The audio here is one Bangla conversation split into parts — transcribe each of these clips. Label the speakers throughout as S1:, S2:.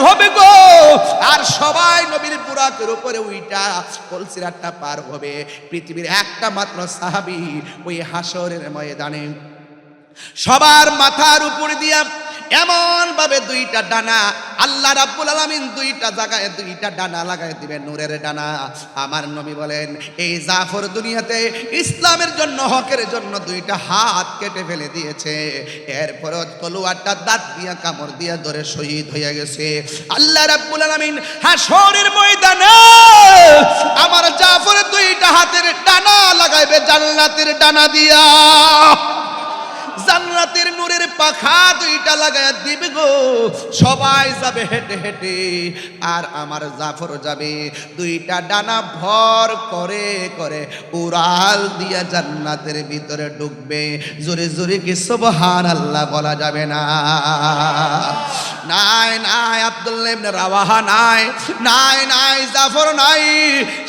S1: হবে গো। আর সবাই নবীর বুরাকের উপরে উইটা কলসিরাতটা পার হবে। পৃথিবীর একটা মাত্র সাহাবী ওই হাসরের ময়দানে সবার মাথার উপর দিয়া এমন ভাবে দুইটা ডানা আল্লাহ রাব্বুল আলামিন দুইটা জায়গায় দুইটা ডানা লাগাই দিবেন, নূরের ডানা। আমার নবী বলেন, এই জাফর দুনিয়াতে ইসলামের জন্য, হকের জন্য দুইটা হাত কেটে ফেলে দিয়েছে, এরপরও তলোয়ারটা দাঁত দিয়া কামড় দিয়া ধরে শহীদ হয়ে গেছে। আল্লাহ রাব্বুল আলামিন হাসরের ময়দানে আমার জাফরের দুইটা হাতের ডানা লাগাইবে জান্নাতের ডানা দিয়া, জান্নাতের নূরের পাখা দুইটা লাগায় দিবে গো। সবাই যাবে হেঁটে হেঁটে, আর আমার জাফর যাবে দুইটা ডানা ভর করে করে উড়াল দিয়া জান্নাতের ভিতরে ঢুকবে। জোরে জোরে কি সুবহানাল্লাহ বলা যাবে না? নাই নাই আব্দুল্লাহ ইবনে রাওয়াহা নাই, নাই নাই জাফর নাই।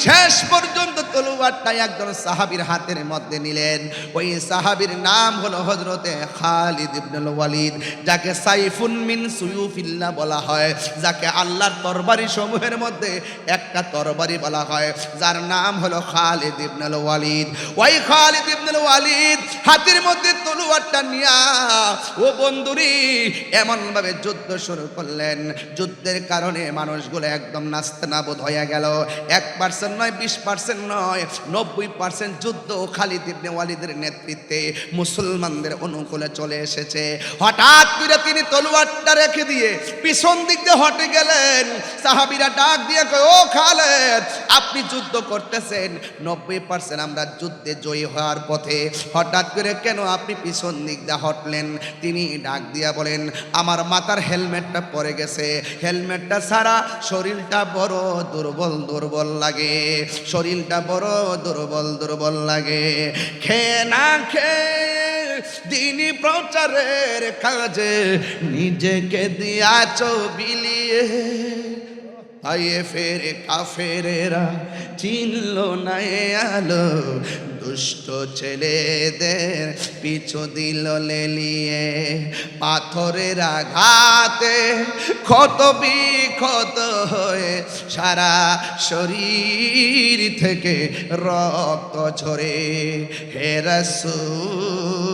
S1: শেষ পর্যন্ত তলোয়ারটা একজন সাহাবীর হাতের মধ্যে নিলেন। ওই সাহাবীর নাম হলো হযরতে খালিদ ইবনুল ওয়ালিদ, যাকে সাইফুন মিন সুয়ুফিল্লাহ বলা হয়, যাকে আল্লাহর তরবারি সমূহের মধ্যে একটা তরবারি বলা হয়, যার নাম হলো খালিদ ইবনুল ওয়ালিদ। ওই খালিদ ইবনুল ওয়ালিদ হাতের মধ্যে তলোয়ারটা নিয়া ও বন্ধুরি এমন ভাবে যুদ্ধ শুরু করলেন, যুদ্ধের কারণে মানুষগুলো একদম নাস্তানাবুদ হয়ে গেল। 1% নয়, 20% নয়, 90% যুদ্ধ খালিদ ইবনে ওয়ালিদের নেতৃত্বে মুসলমানদের অনুকূলে চলে এসেছে। হঠাৎ করে তিনি তলোয়ারটা রেখে দিয়ে পিছন দিক দিয়ে হটে গেলেন। সাহাবীরা ডাক দিয়ে কয়, ও খালিদ, আপনি যুদ্ধ করতেছেন, 90% আমরা যুদ্ধে জয়ী হওয়ার পথে, হঠাৎ করে কেন আপনি পিছন দিক দিয়ে হটলেন? তিনি ডাক দিয়া বলেন, আমার মাথার হেলমেটটা পরে গেছে, হেলমেটটা ছাড়া শরীরটা বড় দুর্বল দুর্বল লাগে, শরীরটা বড় দুর্বল দুর্বল লাগে। খেয়ে না খেয়ে দিনী প্রচারের কাজে নিজেকে দিয়াছ বিলিয়ে, আয়ে ফেরে কাফেরেরা চিনল না আলো, দুষ্ট ছেলেদের পিছু দিল লেলিয়ে, পাথরের আঘাতে ক্ষত বিক্ষত হয়ে সারা শরীর থেকে রক্ত ঝরে। হে রাসূল,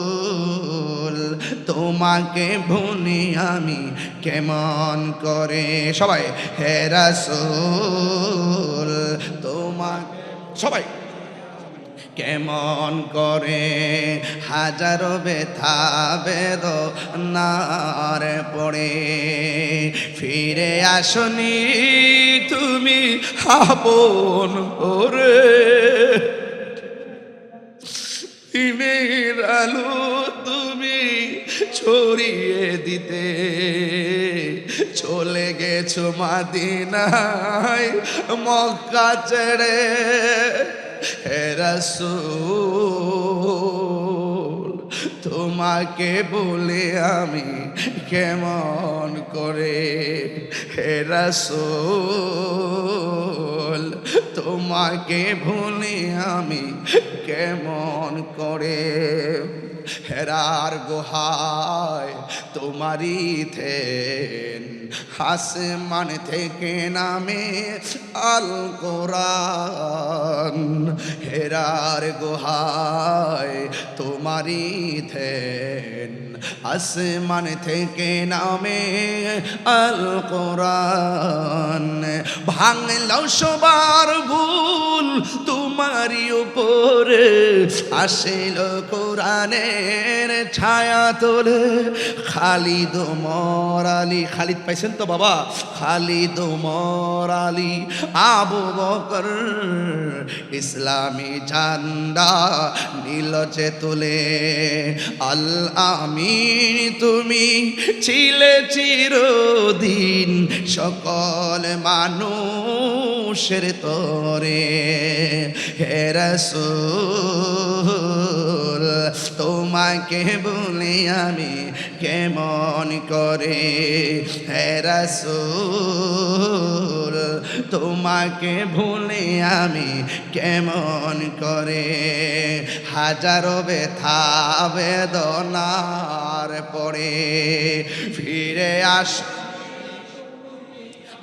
S1: তোমাকে ভুলি আমি কেমন করে? সবাই হে রাসূল, তোমাকে সবাই কেমন করে? হাজারো ব্যথা বেদনার পড়ে ফিরে আসনি তুমি আপন করে, দিনের আলো তুমি ছড়িয়ে দিতে চলে গেছো মদিনায় মক্কা ছেড়ে। হে রাসূল, তোমাকে বলে আমি কেমন করে? হে রাসূল, তোমাকে ভুলে আমি কেমন করে? হেরার গুহায় তোমারি থেন, আসমান থেকে নামে আল কোরআন। হেরার গুহায় তোমারি থেন, আসমান থেকে নামে আল কোরআন। ভাঙলো সবার ভুল তোমারই উপরে, আসিল কোরআনের ছায়া তোলে। খালিদ ওমর আলী, খালিদ পাইছেন তো বাবা? খালিদ ওমর আলী, আবু বকর ইসলামী ঝান্ডা নীল যে তুলে। আল আমিন তুমি ছিলে চিরদিন সকল মানুষের তরে। হে রাসূল, তোমাকে বলে আমি কেমন করে? হে রাসূল, তোমাকে ভুলে আমি কেমন করে? হাজারো ব্যথা বেদনার পরে ফিরে আস।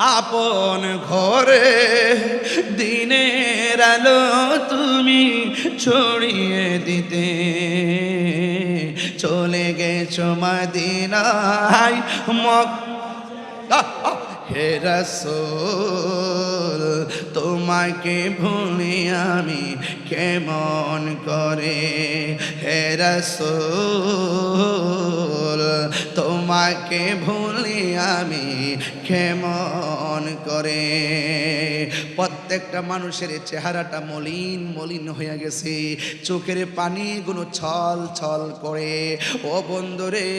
S1: আপন ঘরে দিনের আলো তুমি ছড়িয়ে দিতে চলে গেছো মদিনায় হে রাসূল তোমাকে ভুলি আমি কেমন করে হে রাসূল তোমাকে ভুলি আমি কেমন করে প্রত্যেকটা মানুষের চেহারাটা মলিন মলিন হয়ে গেছে চোখের পানিগুলো ছল ছল করে ও বন্ধুরে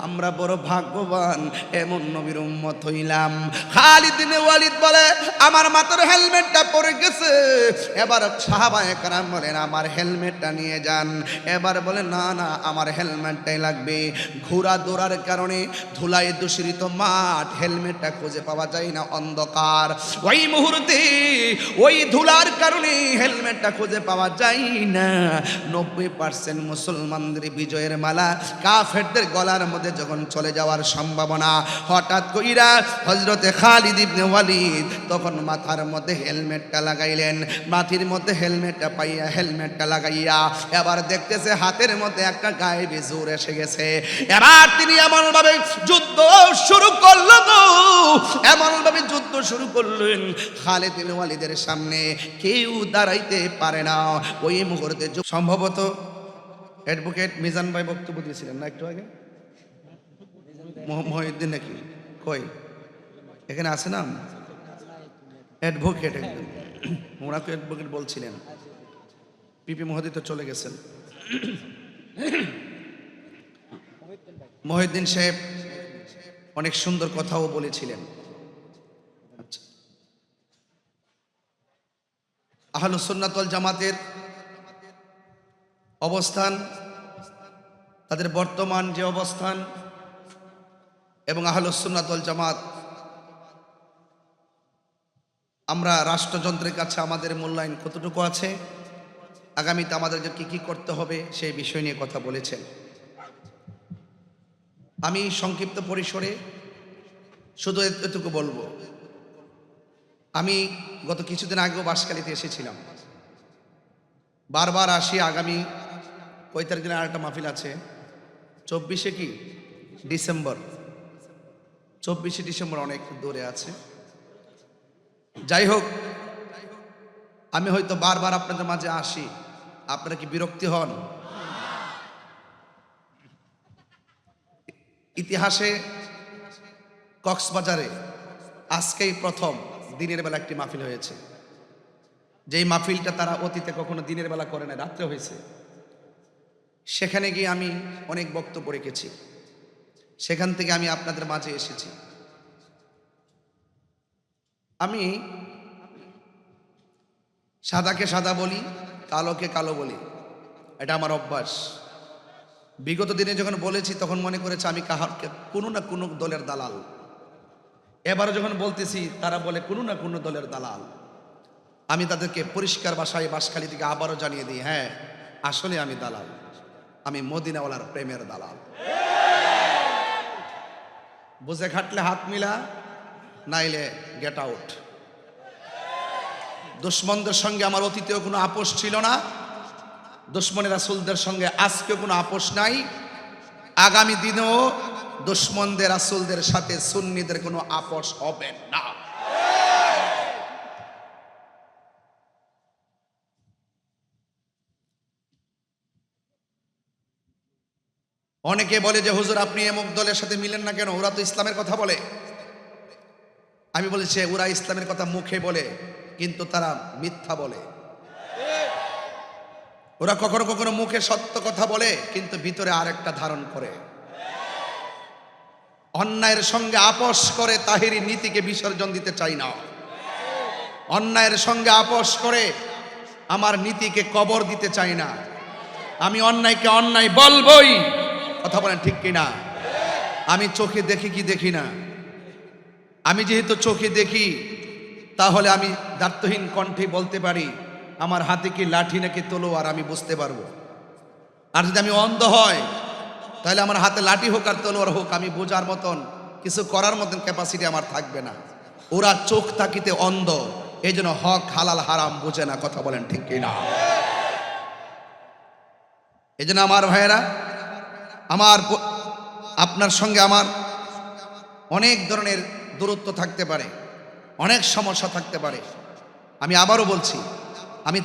S1: আমরা বড় ভাগ্যবান এমন নবীর উম্মত হইলাম খালিদ বিন ওয়ালিদ বলে আমার মাথার হেলমেটটা পড়ে গেছে এবার সাহাবায়ে কেরাম বলেন আমার হেলমেটটা নিয়ে যান এবার বলে না না আমার হেলমেটটাই লাগবে ঘোড়া দৌড়ার কারণে ধুলায় দূষিত মাঠ হেলমেটটা খুঁজে পাওয়া যায় না অন্ধকার ওই মুহূর্তে ওই ধুলার কারণে হেলমেটটা খুঁজে পাওয়া যায় না 90% মুসলমানদের বিজয়ের মালা কাফেরদের গলার মধ্যে যখন চলে যাওয়ার সম্ভাবনা হঠাৎ কইরা হযরতে খালিদ ইবনে ওয়ালিদ তখন মাথার মধ্যে হেলমেটটা লাগাইলেন মাথার মধ্যে হেলমেটটা পাইয়া হেলমেটটা লাগাইয়া এবার দেখতেছে হাতের মধ্যে একটা গায়েবী জোর এসে গেছে এবার তিনি এমন ভাবে যুদ্ধ শুরু করলো এমন ভাবে যুদ্ধ শুরু করলেন খালিদ ইবনে ওয়ালিদের সামনে কেউ দাঁড়াইতে পারে না ওই মুহূর্তে সম্ভবত অ্যাডভোকেট মিজান ভাই বক্তব্য দিয়েছিলেন না একটু আগে মহিউদ্দিন নাকি কই এখানে আছে না অ্যাডভোকেট একদম ওনাকে অ্যাডভোকেট বলছিলেন পিপি মহোদয় তো চলে গেছেন মহিউদ্দিন সাহেব অনেক সুন্দর কথাও বলেছিলেন আচ্ছা আহলুস সুন্নাত ওয়াল জামাতের অবস্থান তাদের বর্তমান যে অবস্থান এবং আহলুস সুন্নাত ওয়াল জামাত আমরা রাষ্ট্রযন্ত্রের কাছে আমাদের মূল্যায়ন কতটুকু আছে আগামীতে আমাদেরকে কি করতে হবে সেই বিষয় নিয়ে কথা বলেছেন আমি সংক্ষিপ্ত পরিসরে শুধু এতটুকু বলবো আমি গত কিছুদিন আগেও বাঁশখালীতে এসেছিলাম বারবার আসি আগামী কয় তারিখ দিনে আরেকটা মাহফিল আছে 24শে কি ডিসেম্বর 24শে ডিসেম্বর অনেক দূরে আছে যাই হোক আমি হয়তো বারবার আপনাদের মাঝে আসি আপনারা কি বিরক্তি হন ইতিহাসে কক্সবাজারে আজকেই প্রথম দিনের বেলা একটি মাহফিল হয়েছে যেই মাহফিলটা তারা অতীতে কখনো দিনের বেলা করে না রাত্রে হয়েছে সেখানে গিয়ে আমি অনেক বক্তব্য রেখেছি সেখান থেকে আমি আপনাদের মাঝে এসেছি আমি সাদাকে সাদা বলি কালোকে কালো বলি এটা আমার অভ্যাস বিগত দিনে যখন বলেছি তখন মনে করেছে আমি কাহারকে কোনো না কোনো দলের দালাল এবারে যখন বলতেছি তারা বলে কোনো না কোনো দলের দালাল আমি তাদেরকে পরিষ্কার ভাষায় বাঁশখালী থেকে আবারও জানিয়ে দিই হ্যাঁ আসলে আমি দালাল আমি মদিনাওয়ালার প্রেমের দালাল বুঝে খাটলে হাত মিলা নাইলে গেট আউট দুশ্মনদের সঙ্গে আমার অতীতেও কোনো আপোষ ছিল না দুশ্মনের রাসূলদের সঙ্গে আজকেও কোনো আপোষ নাই আগামী দিনেও দুশ্মনদের রাসূলদের সাথে সুন্নিদের কোনো আপোষ হবে না অনেকে বলে যে হুজুর আপনি এমক দলের সাথে মিলেন না কেন ওরা তো ইসলামের কথা বলে আমি বলেছি ওরা ইসলামের কথা মুখে বলে কিন্তু তারা মিথ্যা বলে ওরা কখনো কখনো মুখে সত্য কথা বলে কিন্তু ভিতরে আরেকটা ধারণ করে অন্যায়ের সঙ্গে আপোষ করে তাহিরি নীতিকে বিসর্জন দিতে চাই না অন্যায়ের সঙ্গে আপোষ করে আমার নীতিকে কবর দিতে চাই না আমি অন্যায়কে অন্যায় বলবই কথা বলেন ঠিক কিনা আমি চোখে দেখি কি দেখি না আমি যেহেতু চোখে দেখি তাহলে আমি দায়িত্বহীন কণ্ঠে বলতে পারি আমার হাতে কি লাঠি নাকি তলোয়ার আমি বুঝতে পারবো আর যদি আমি অন্ধ হয় তাহলে আমার হাতে লাঠি হোক আর তলোয়ার হোক আমি বোঝার মতন কিছু করার মতন ক্যাপাসিটি আমার থাকবে না। ওরা চোখ তাকিতে অন্ধ, এই জন্য হক হালাল হারাম বুঝে না। কথা বলেন ঠিক কিনা? এই জন্য আমার ভাইয়েরা, আপনার সঙ্গে আমার অনেক ধরনের দূরত্ব থাকতে পারে, অনেক সমস্যা থাকতে পারে। আমি আবারও বলছি, আমি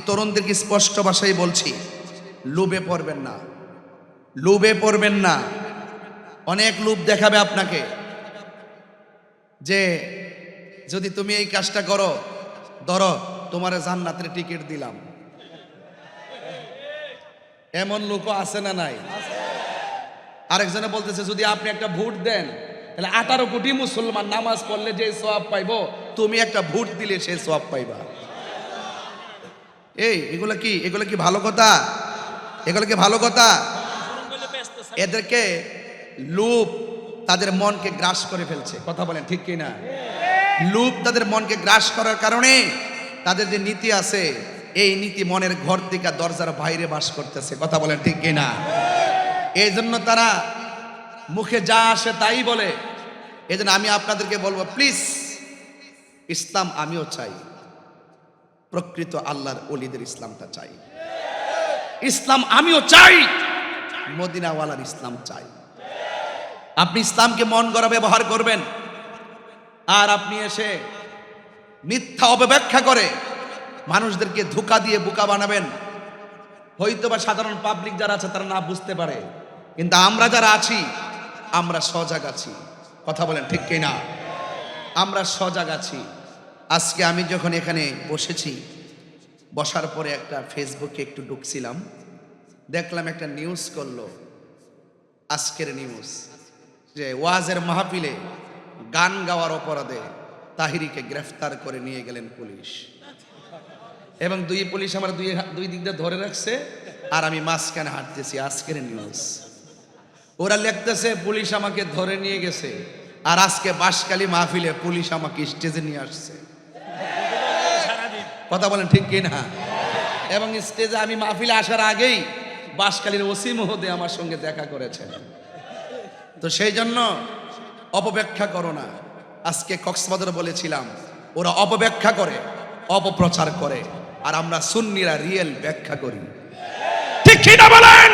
S1: তরুণদেরকে স্পষ্ট ভাষায় বলছি, লোভে পড়বেন না, লোভে পড়বেন না। অনেক লোভ দেখাবে আপনাকে যে যদি তুমি এই কাজটা করো, ধরো তোমার জান্নাতের টিকিট দিলাম। এমন লোকও আছে না নাই? আরেকজনে বলতেছে যদি আপনি একটা ভোট দেন তাহলে 18 কোটি মুসলমান নামাজ পড়লে যে সওয়াব পাইবো, তুমি একটা ভোট দিলে সেই সওয়াব পাইবা। এগুলো কি ভালো কথা? এগুলো কি ভালো কথা? এদেরকে লোভ তাদের মনকে গ্রাস করে ফেলছে। কথা বলেন ঠিক কি না? লোভ তাদের মনকে গ্রাস করার কারণে তাদের যে নীতি আছে, এই নীতি মনের ঘর থেকে দরজার বাইরে বাস করতেছে। কথা বলেন ঠিক কি না? এই জন্য তারা মুখে যা আসে তাই বলে। এই জন্য আমি আপনাদেরকে বলবো, প্লিজ, ইসলাম আমিও চাই, প্রকৃত আল্লাহর ওলিদের ইসলামটা চাই। ইসলাম আমিও চাই, মদিনাওয়ালার ইসলাম চাই। আপনি ইসলামকে মন গড়া ব্যবহার করবেন, আর আপনি এসে মিথ্যা অপব্যাখ্যা করে মানুষদেরকে ধোঁকা দিয়ে বোকা বানাবেন। হয়তোবা সাধারণ পাবলিক যারা আছে তারা না বুঝতে পারে, কিন্তু আমরা যারা আছি আমরা সজাগ আছি। কথা বলেন ঠিক কি না? আমরা সজাগ আছি। আজকে আমি যখন এখানে বসেছি, বসার পরে একটা ফেসবুকে একটু ঢুকছিলাম, দেখলাম একটা নিউজ করলো, আজকের নিউজ, যে ওয়াজের মাহফিলে গান গাওয়ার অপরাধে তাহিরিকে গ্রেফতার করে নিয়ে গেলেন পুলিশ। এবং দুই পুলিশ আমার দুই দিক দিয়ে ধরে রাখছে, আর আমি মাঝখানে হাঁটতেছি। আজকের নিউজ, ওরা লিখতেছে পুলিশ আমাকে ধরে নিয়ে গেছে, আর আজকে বাঁশখালী মাহফিলে পুলিশ আমাকে স্টেজে নিয়ে আসছে। কথা বলেন ঠিক কি না? এবং স্টেজে আমি মাহফিলে আসার আগেই বাঁশখালীর ওসি মহোদয় আমার সঙ্গে দেখা করেছেন। তো সেই জন্য অপব্যাখ্যা করো না। আজকে কক্সবাজারে বলেছিলাম, ওরা অপব্যাখ্যা করে, অপপ্রচার করে, আর আমরা সুন্নিরা রিয়েল ব্যাখ্যা করি। ঠিক কি না বলেন?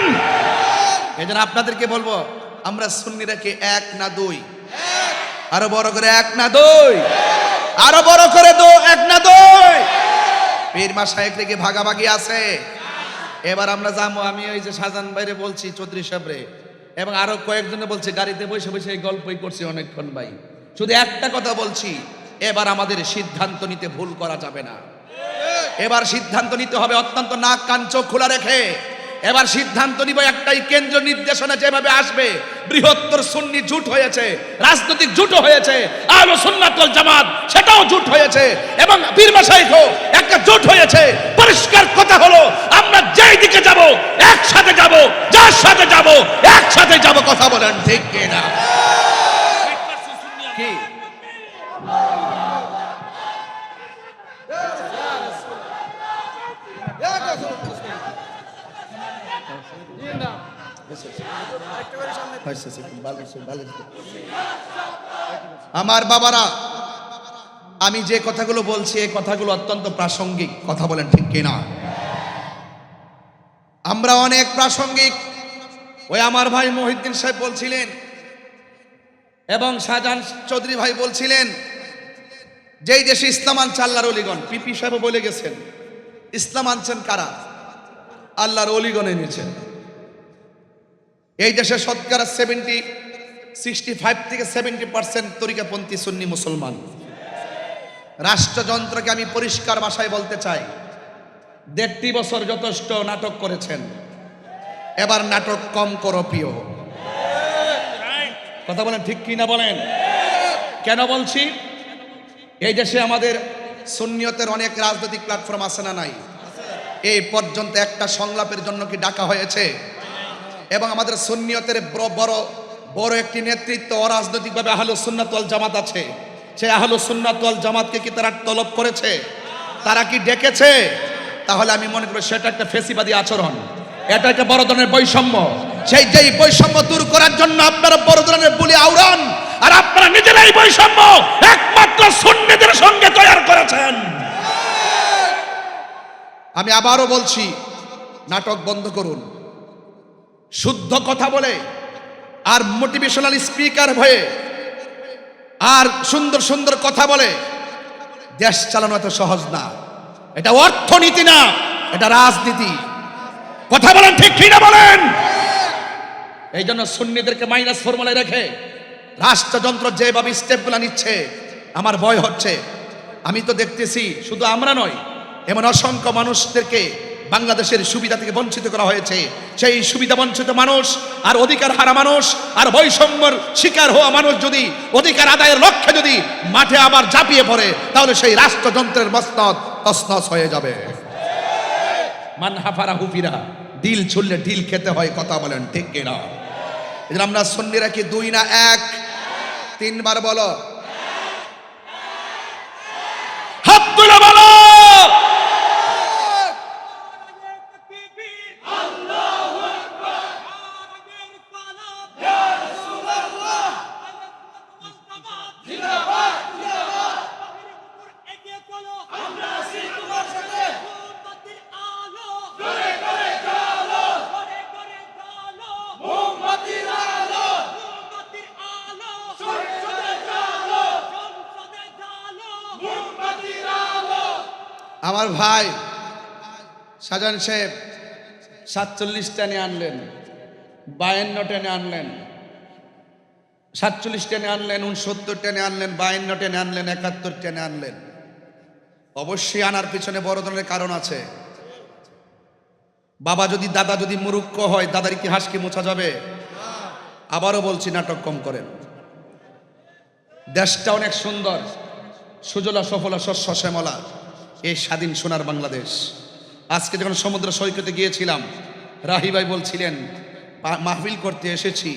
S1: এই জন্য আপনাদেরকে বলবো, আমরা সুন্নিরা কি এক না দুই? আরো বড় করে এক না দুই? আরো বড় করে এক না দুই? পীর মাশায়েখ থেকে ভাগাভাগি আছে। এবার আমরা যাবো, আমি ওই যে শাহজাহান ভাইরে বলছি, চৌধুরী সাহেবরে, এবং আরো কয়েকজনে বলছে, গাড়িতে বসে বসে এই গল্পই করছি অনেকক্ষণ ভাই। শুধু একটা কথা বলছি, এবার আমাদের সিদ্ধান্ত নিতে ভুল করা যাবে না। এবার সিদ্ধান্ত নিতে হবে অত্যন্ত নাক কান চোখ খোলা রেখে। এবার সিদ্ধান্ত নিব একটাই, কেন্দ্র নির্দেশনা যেভাবে আসবে, বৃহত্তর সুন্নি জোট হয়েছে, রাজনৈতিক জোট হয়েছে, আহলে সুন্নাত ওয়াল জামাত সেটাও জোট হয়েছে, এবং পীর মাশায়েখও একটা জোট হয়েছে। পরিষ্কার কথা হলো, আমরা যেই দিকে যাব একসাথে যাব, যার সাথে যাব একসাথে যাব। কথা বলেন ঠিক কি না? কি আমার বাবারা, আমি যে কথাগুলো বলছি এই কথাগুলো অত্যন্ত প্রাসঙ্গিক। কথা বলেন ঠিক কিনা? আমরা অনেক প্রাসঙ্গিক। ওই আমার ভাই মহিউদ্দিন সাহেব বলছিলেন এবং শাহজাহান চৌধুরী ভাই বলছিলেন, যেই দেশে ইসলাম আনছে আল্লাহর ওলিগণ। পিপি সাহেব বলে গেছেন, ইসলাম আনছেন কারা? আল্লাহর ওলিগণ এনেছেন। এই দেশে শতকরা 65 থেকে 70% তরিকাপন্থী সুন্নি মুসলমান। রাষ্ট্রযন্ত্রকে আমি পরিষ্কার ভাষায় বলতে চাই, 1.5 বছর যথেষ্ট নাটক করেছেন, এবার নাটক কম করো প্রিয়। কথা বলেন ঠিক কি না বলেন? কেন বলছি? এই দেশে আমাদের সুন্নিয়তের অনেক রাজনৈতিক প্ল্যাটফর্ম আছে না নাই? এই পর্যন্ত একটা সংলাপের জন্য কি ডাকা হয়েছে? এবং আমাদের সুন্নিয়তের বড় একটি নেতৃত্ব অরাজনৈতিকভাবে আহলুস সুন্নাত ওয়াল জামাত আছে। সেই আহলুস সুন্নাত ওয়াল জামাতকে কি তারা তলব করেছে? তারা কি ডেকেছে? তাহলে আমি মনে করি সেটা একটা ফেসিবাদী আচরণ, এটা একটা বড় ধরনের বৈষম্য। যেই বৈষম্য দূর করার জন্য আপনারা বড় ধরনের বলি আওড়ান, আর আপনারা নিজেরাই বৈষম্য একমাত্র সুন্নিদের সঙ্গে তৈরি করেছেন। আমি আবারও বলছি, নাটক বন্ধ করুন। শুদ্ধ কথা বলে আর মোটিভেশনাল স্পিকার হয়ে আর সুন্দর সুন্দর কথা বলে দেশ চালানো এত সহজ না। এটা অর্থনীতি না, এটা রাজনীতি। কথা বলেন ঠিক কি না বলেন? এই জন্য সুন্নিদেরকে মাইনাস ফর্মুলায় রেখে রাষ্ট্রযন্ত্র যেভাবে স্টেপগুলো নিচ্ছে আমার ভয় হচ্ছে। আমি তো দেখতেছি শুধু আমরা নয়, এমন অসংখ্য মানুষদেরকে বাংলাদেশের সুবিধা থেকে বঞ্চিত করা হয়েছে। সেই সুবিধা বঞ্চিত মানুষ আর অধিকার হারা মানুষ আর বৈষম্যের শিকার হওয়া মানুষ যদি অধিকার আদায়ের লক্ষ্যে যদি মাঠে আবার ঝাঁপিয়ে পড়ে, তাহলে সেই রাষ্ট্রযন্ত্রের মসনদ তছনছ হয়ে যাবে। মান হাফারা হুফিরা, দিল ছুললে ঢিল খেতে হয়। কথা বলেন ঠিক কিনা? এই জন্য আমরা সুন্নিরা কি দুই না এক? তিনবার বলো, হাত তুলে বলো। আমার ভাই শাহজাহান সাহেব 47 টেনে আনলেন, 52 টেনে আনলেন, 47 টেনে আনলেন, 69 টেনে আনলেন, 52 টেনে আনলেন, 71 টেনে আনলেন। অবশ্যই আনার পিছনে বড় ধরনের কারণ আছে। বাবা যদি দাদা যদি মুরুক্ষ হয়, দাদার ইতিহাস কি মোছা যাবে? আবারও বলছি, নাটক কম করেন। দেশটা অনেক সুন্দর, সুজলা সফলা শস্য শ্যামলা, এই স্বাধীন সোনার বাংলাদেশ। আজকে যখন সমুদ্র সৈকতে গিয়েছিলাম, রাহি ভাই বলছিলেন মাহফিল করতে এসেছি,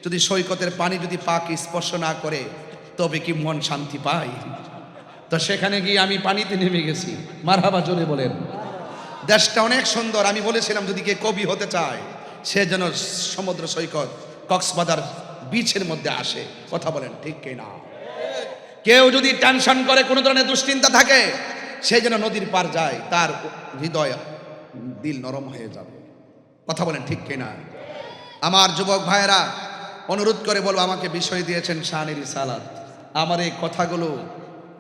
S1: যদি সৈকতের পানি যদি পাকে স্পর্শ না করে তবে কি মন শান্তি পায়? তো সেখানে গিয়ে আমি পানিতে নেমে গেছি। মারহাবা জোরে বলেন। দেশটা অনেক সুন্দর। আমি বলেছিলাম যদি কে কবি হতে চায় সে যেন সমুদ্র সৈকত কক্সবাজার বিচের মধ্যে আসে। কথা বলেন ঠিক কিনা? কেউ যদি টেনশন করে, কোনো ধরনের দুশ্চিন্তা থাকে, সে যেন নদীর পার যায়, তার হৃদয় দিল নরম হয়ে যাবে। কথা বলেন ঠিক কিনা? আমার যুবক ভাইয়েরা, অনুরোধ করে বলবো, আমাকে বিষয় দিয়েছেন শানের রিসালাত। আমার এই কথাগুলো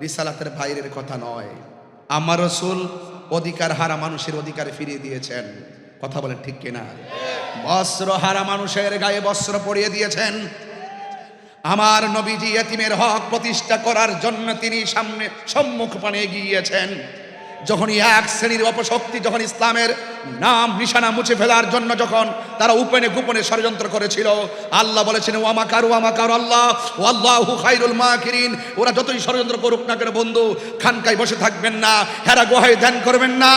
S1: রিসালাতের বাইরের কথা নয়। আমার রাসূল অধিকার হারা মানুষের অধিকার ফিরিয়ে দিয়েছেন। কথা বলেন ঠিক কিনা? বস্ত্র হারা মানুষের গায়ে বস্ত্র পরিয়ে দিয়েছেন। আমার নবীজি ইতিমের হক প্রতিষ্ঠা করার জন্য তিনি সম্মুখপানে এগিয়েছেন। যখনই এক শ্রেণীর অপশক্তি যখন ইসলামের নাম নিশানা মুছে ফেলার জন্য যখন তারা উপেনে গোপনে ষড়যন্ত্র করেছিল, আল্লাহ বলেছেন ওয়ামাকারু আল্লাহ ওয়াল্লাহু খায়রুল মাকিরিন। ওরা যতই ষড়যন্ত্র করুক না কেন বন্ধু, খানকায় বসে থাকবেন না, হেরা গুহায় ধ্যান করবেন না,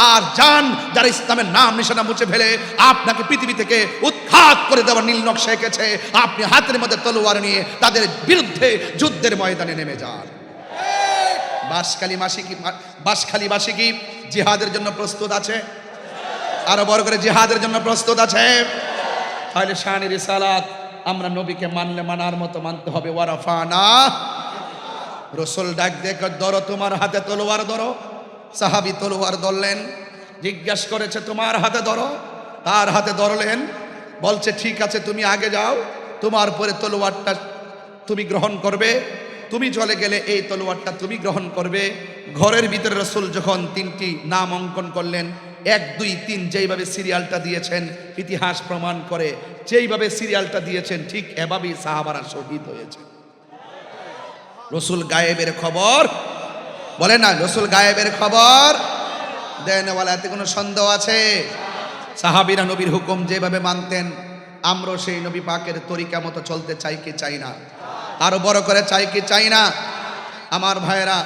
S1: আর যান যারা ইসলামের নাম নিশানা মুছে ফেলে আপনাকে পৃথিবী থেকে উৎখাত করে দেওয়ার নীল নকশা এঁকেছে, আপনি হাতের মধ্যে তলোয়ার নিয়ে তাদের বিরুদ্ধে যুদ্ধের ময়দানে নেমে যান। বাঁশখালীবাসী কি জিহাদের জন্য প্রস্তুত আছে? আরো বড় করে জিহাদের জন্য প্রস্তুত আছে? তাহলে শানে রিসালাত আমরা নবীকে মানলে মানার মতো মানতে হবে। ওয়ারাফানা, রাসূল ডাক দেখো, ধরো তোমার হাতে তলোয়ার ধরো। সাহাবী তলোয়ার ধরলেন, জিজ্ঞাসা করেছে তোমার হাতে ধরো, তার হাতে ধরলেন, বলছে ঠিক আছে তুমি আগে যাও, তোমার পরে তলোয়ারটা তুমি গ্রহণ করবে, তুমি চলে গেলে এই তলোয়ারটা তুমি গ্রহণ করবে। ঘরের ভিতরে রাসূল যখন 3টি নাম অঙ্কন করলেন, 1 2 3 যেইভাবে সিরিয়ালটা দিয়েছেন ইতিহাস প্রমাণ করে, যেইভাবে সিরিয়ালটা দিয়েছেন ঠিক এভাবেই সাহাবারা শহীদ হয়েছে। রাসূল গায়েবের খবর বলে না, রাসূল গায়েবের খবর দেন ওয়ালা, এতে কোনো সন্দেহ আছে? সাহাবীরা নবীর হুকুম যেভাবে মানতেন, আমরা সেই নবী পাকের তরিকা মতো চলতে চাই কি চাই না? আরো বড় করে চাই কি চাই না? আমার ভাইয়েরা,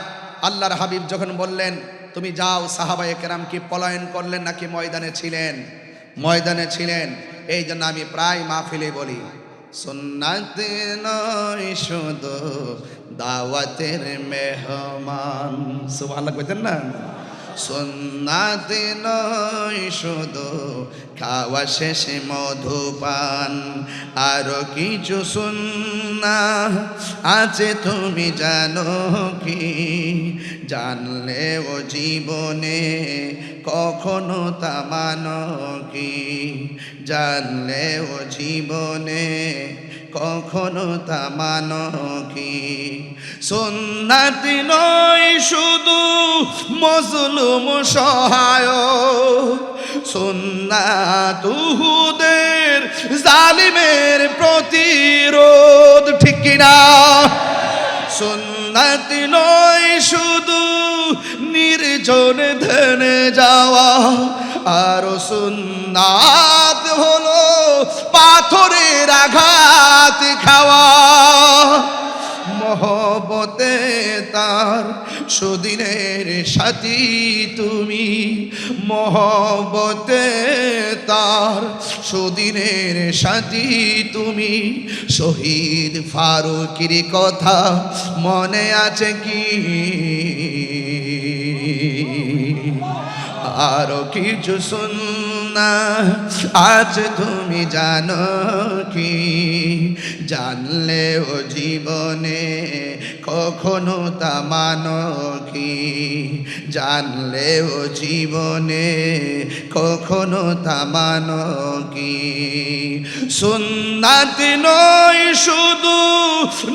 S1: আল্লাহর হাবিব যখন বললেন তুমি যাও, সাহাবায়ে কেরাম কি পলায়ন করলেন নাকি ময়দানে ছিলেন? ময়দানে ছিলেন। এই জন্য আমি প্রায় মাহফিলে বলি, সুন্নাত নয় শুধু দাওয়াতের মেহমান। সুবহানাল্লাহ কইতেন না? সুন্নাতে নয় শুধু খাওয়া শেষে মধুপান, আরো কিছু সুন্নাহ আছে তুমি জানো কি? জানলেও জীবনে কখনো তা মানো কি? জানলেও জীবনে কখনো তা মানো কি? সুন্নাতি নয় শুধু মজলুম সহায়ক, সুন্নাত উহুদের জালিমের প্রতিরোধ, ঠিক কিনা? সুন্নাতি নয় শুধু নির্জন ধ্যানে যাওয়া, আর সুন্নাত হলো পাথরের আঘাত খাওয়া। মহব্বতে তার সুদিনের সাথী তুমি, মহব্বতে তার সুদিনের সাথী তুমি। শহীদ ফারুকের কথা মনে আছে কি? আরো কিছু সুন্নাহ আজ তুমি জানো কি? জানলেও জীবনে কখনো তা মানো কি? জানলেও জীবনে কখনো তা মানো কি? সুন্নাত নয় শুধু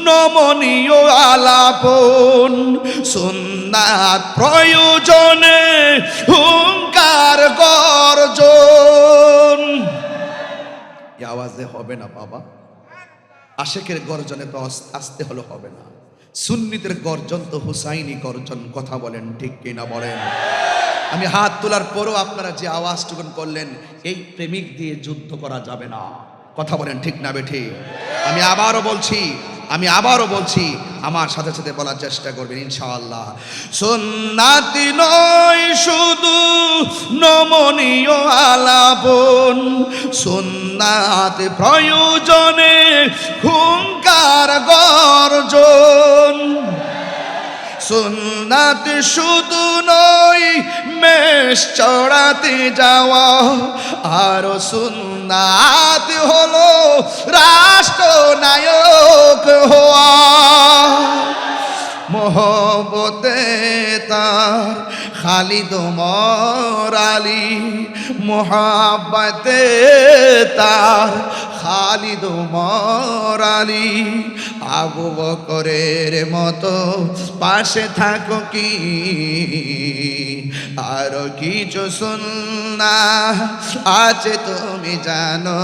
S1: নমনীয় আলাপন, সুন্নাত প্রয়োজনে হুঙ্কার গর্জন। এই আওয়াজে হবে না বাবা, আশেকের গর্জনে তো আসতে হলো হবে না। সুন্নিদের গর্জন তো হুসাইনি গর্জন, কথা বলেন ঠিক কিনা বলেন? আমি হাত তোলার পরও আপনারা যে আওয়াজটুকুন করলেন, এই প্রেমিক দিয়ে যুদ্ধ করা যাবে না, কথা বলেন ঠিক না বেঠি? আমি আবারও বলছি, আমার সাথে সাথে বলার চেষ্টা করবেন ইনশাআল্লাহ। সুন্নাতি নয় শুধু নমনীয় আলাপন, সুন্নাত প্রয়োজনে হুঙ্কার গর্জন। সুন্নাত শুধু নয় মেষ চড়াতে যাওয়া, আর সুন্নাত হলো রাষ্ট্রনায়ক হওয়া। মহব্বতে তার খালিদ ওমর আলী, মোহাব্বতে তার খালিদ ওমর আলী। আবু বকরের মতো পাশে থাকো কি? আরো কিছু সুন্নাহ আছে তুমি জানো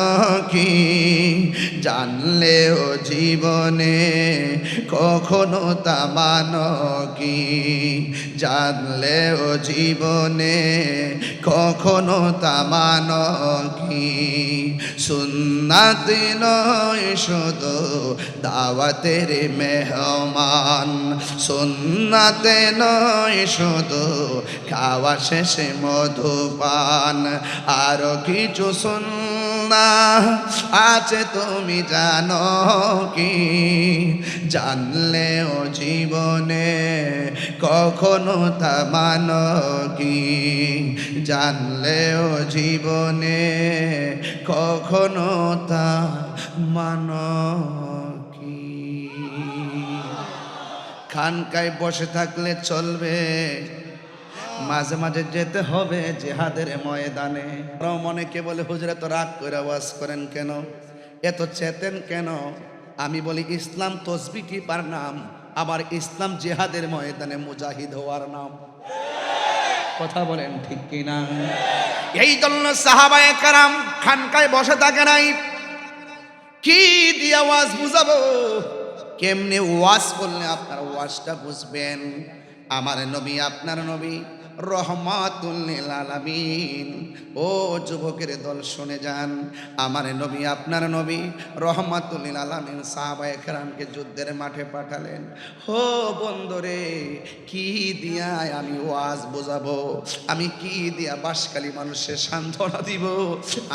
S1: কি? জানলেও জীবনে কখনো তা মানো কি? জানলেও জীবনে কখনো তা মানো কি? সুন্নাত নয় শুধু দাওয়াতের মেহমান, সুন্নাতে নয় শুধু খাওয়া শেষে মধুপান, আরো কিছু সুন্নাহ আছে তুমি জানো কি? জানলেও জীবনে কখনো তা মানো কি? জানলেও জীবনে কখনো তা মানো কি? খানকায় বসে থাকলে চলবে, মাঝে মাঝে যেতে হবে জিহাদের ময়দানে। অনেকে বলে হুজুর এত রাগ করে ওয়াজ করেন কেন, এত চেতেন কেন? আমি বলি ইসলাম তসবিহ টিপার নাম, আবার ইসলাম জিহাদের ময়দানে মুজাহিদ হওয়ার নাম, কথা বলেন ঠিক কিনা? এই জন্য সাহাবায়ে কেরাম খানকায় বসে থাকে নাই। কি দিয়ে ওয়াজ বুঝাবো? কেমনে ওয়াজ করলে আপনার ওয়াজটা বুঝবেন? আমার নবী আপনার নবী রহমাতুল লিল আলামিন। ও যুবকের দল শুনে যান, আমার নবী আপনার নবী রহমাতুল লিল আলামিন সাহাবায়ে কেরামকে যুদ্ধের মাঠে পাঠালেন। হো বন্ধুরে, কি দিয়া আমি ওয়াজ বোঝাবো? আমি কি দিয়া বাসকালী মানুষের সান্ত্বনা দিব?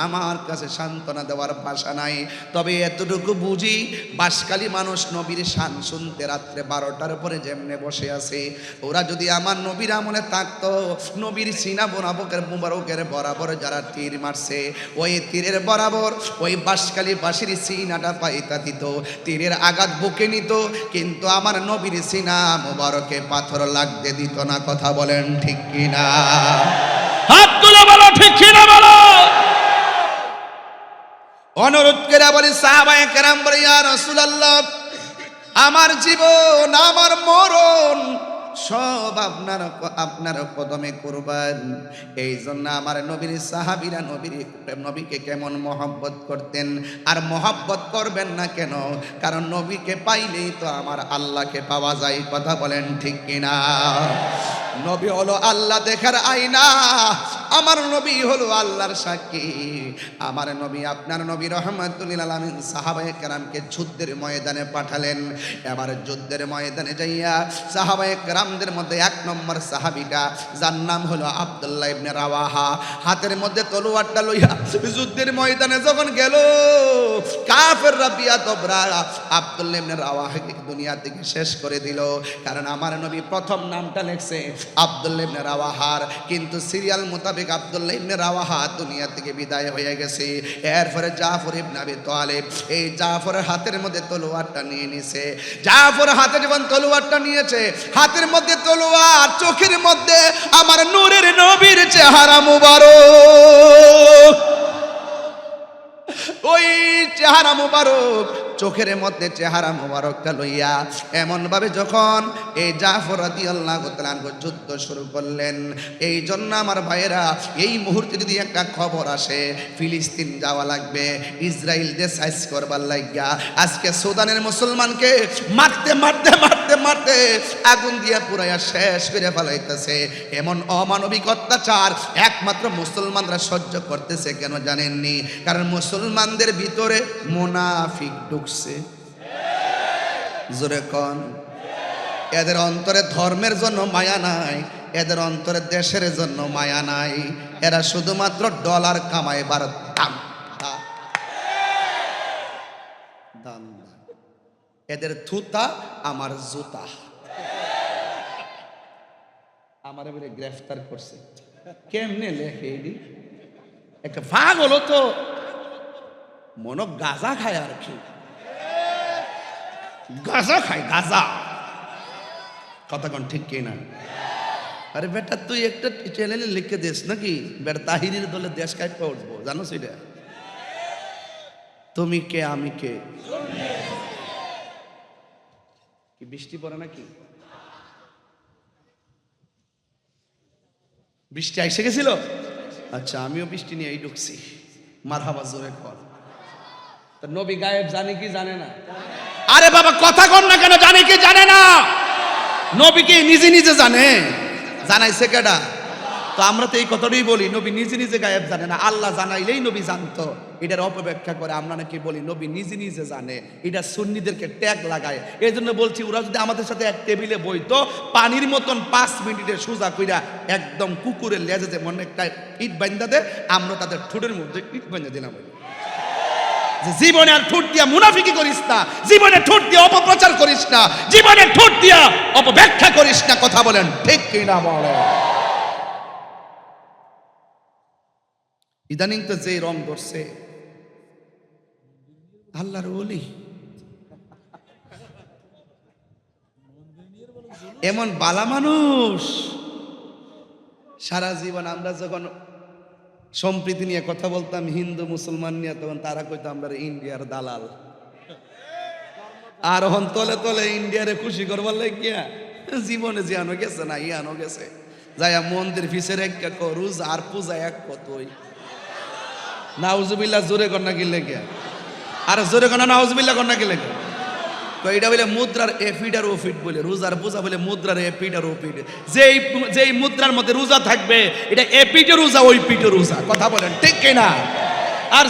S1: আমার কাছে সান্ত্বনা দেওয়ার ভাষা নাই। তবে এতটুকু বুঝি, বাসকালী মানুষ নবীর শান শুনতে রাত্রে 12টার পরে যেমনে বসে আছে, ওরা যদি আমার নবীর আমলে থাকতো নবীর সিনা মুবারকের বরাবর যারা তীর মারছে, ওই তীরের বরাবর ওই বাঁশকালী বাঁশির সিনাটা পাইতা দিত, তীরের আঘাত বুকে নিত, কিন্তু আমার নবীর সিনা মুবারকে পাথর লাগতে দিত না। কথা বলেন ঠিক কিনা?
S2: হাত তুলে বলো ঠিক কিনা বলো।
S1: অনুরোধ করে বলি সাহাবায়ে কেরাম বলে, ইয়া রাসূলুল্লাহ, আমার জীবন আমার মরণ সব আপনার কদমে কুরবান। এই জন্য আমার নবীর সাহাবীরা নবীকে কেমন মহব্বত করতেন, আর মহব্বত করবেন না কেন? কারণ নবীকে পাইলেই তো আমার আল্লাহকে পাওয়া যায়। কথা বলেন ঠিক কিনা? নবী হলো আল্লাহ দেখার আয়না, আমার নবী হলো আল্লাহর সাক্ষী। আমার নবী, আপনার নবী রাহমাতুল লিল আলামিন সাহাবায়ে কেরামকে যুদ্ধের ময়দানে পাঠালেন। এবার যুদ্ধের ময়দানে যাইয়া সাহাবায়ে কেরামদের মধ্যে 1 নম্বর সাহাবীটা, যার নাম হলো আব্দুল্লাহ ইবনে রাওয়াহা, হাতের মধ্যে তলোয়ারটা লইয়া যুদ্ধের ময়দানে যখন গেল, কাফেররা বিয়াদবরা আব্দুল্লাহ ইবনে রাওয়াহাকে দুনিয়া থেকে শেষ করে দিল। কারণ আমার নবী প্রথম নামটা লেখছে আব্দুল্লাহ ইবনে রাওয়াহার, কিন্তু সিরিয়াল মোতাবেক আব্দুল্লাহ ইবনে রাওয়াহা দুনিয়া থেকে বিদায় হয়ে গেছে। এরপরে জাফর ইবনে আবি তালিব, এই জাফরের হাতের মধ্যে তলোয়ারটা নিয়ে নিছে। জাফর হাতে যখন তলোয়ারটা নিয়েছে, হাতের মধ্যে তলোয়ার, চোখের মধ্যে আমার নূরের নবীর চেহারা মুবারক। ওই চেহারা মুবারক, চোখের মধ্যে চেহারা মুবারকটা লইয়া এমন ভাবে যখন এই জাফর রাদিয়াল্লাহু তাআলা যুদ্ধ শুরু করলেন। এই জন্য আমার ভাইয়েরা, এই মুহূর্তে যদি একটা খবর আসে ফিলিস্তিন যাওয়া লাগবে, ইসরায়েল দেশ সাইজ করবার লাগিয়া আজকে সুদানের মুসলমানকে মারতে মারতে মারতে মারতে আগুন দিয়া পুরাইয়া শেষ করে ফেলাইতেছে, এমন অমানবিক অত্যাচার একমাত্র মুসলমানরা সহ্য করতেছে কেন জানেননি? কারণ মুসলমানদের ভিতরে মুনাফিক ঢুকছে। জোরে কোন? এদের অন্তরে ধর্মের জন্য মায়া নাই, এদের অন্তরে দেশের জন্য মায়া নাই, এরা শুধুমাত্র ডলার কামাইবার দান্দা। এদের থুতা আমার জুতা। আমার এবারে গ্রেফতার করছে, কেমনে লেখে এডি? একটা ভাগ হলো তো মনো গাঁজা খায়, আর কি গাঁজা খায়, গাঁজা। কথা কোন ঠিক কিনা? আরে বেটা, তুই একটা চ্যানেলে লিখে দিস নাকি বেটা তাহিরির দলে দেশ কাইপা উঠবো, জানো সেটা? তুমি কে আমি কে? কি বৃষ্টি পড়ে নাকি? বৃষ্টি এসে গেছিল? আচ্ছা, আমিও বৃষ্টি নিয়ে ঢুকছি। মারহাবা, জোরে কর। তো নবী গায়েব জানে কি জানে না? আরে বাবা, কথা কর না কেন? জানে কি জানে না? নবী কি নিজে নিজে জানে? জানাইছে কেডা? তো আমরা তো এই কথাটাই বলি, নবী নিজে নিজে গায়েব জানে না, আল্লাহ জানাইলেই নবী জানতো। এটার অপব্যাখ্যা করে আমরা নাকি বলি নবী নিজে নিজে জানে। এটা সুন্নিদেরকে ট্যাগ লাগায়। এই জন্য বলছি, ওরা যদি আমাদের সাথে এক টেবিলে বইতো, পানির মতন 5 মিনিটে সোজা কইরা একদম কুকুরের লেজে যেমন একটা ইট বান্ধা দেয়, আমরা তাদের ঠোঁটের মধ্যে ইট বান্ধা দিলাম। জীবনে আর ঠোঁট দিয়া মুনাফিকি করিস না, জীবনে ঠোঁট দিয়া অপপ্রচার করিস না, জীবনে ঠোঁট দিয়া অপব্যাখ্যা করিস না। কথা বলেন ঠিক কিনা বলেন? ইদানিং তো যে রং ধরছে, আল্লাহর ওলি এমন বালা মানুষ। সারা জীবন আমরা যখন সম্প্রীতি নিয়ে কথা বলতাম হিন্দু মুসলমান নিয়ে, তখন তারা কইতো আমরা ইন্ডিয়ার দালাল। আর হন তলে তলে ইন্ডিয়ারে খুশি করবার লাগিয়া জীবনে জিয়ানো গেছে না, ইয়ানো গেছে। যাইয়া মন্দির ফিসের এক রোজ আর পূজা এক কতই। নাউজুবিল্লাহ, জোরে কন্যা কি লেগে? আর জোরে কন্যা নাউজুবিল্লাহ কন্যা কি লেগে? তো এটা বলে মুদ্রার এফিড আর ওফিড বলে, রোজার পূজা বলে মুদ্রার এফিড আর ওফিড। যেই মুদ্রার মধ্যে রোজা থাকবে এটা এপিটে রোজা, ওই পিটে রোজা। কথা বলেন ঠিক কিনা? আর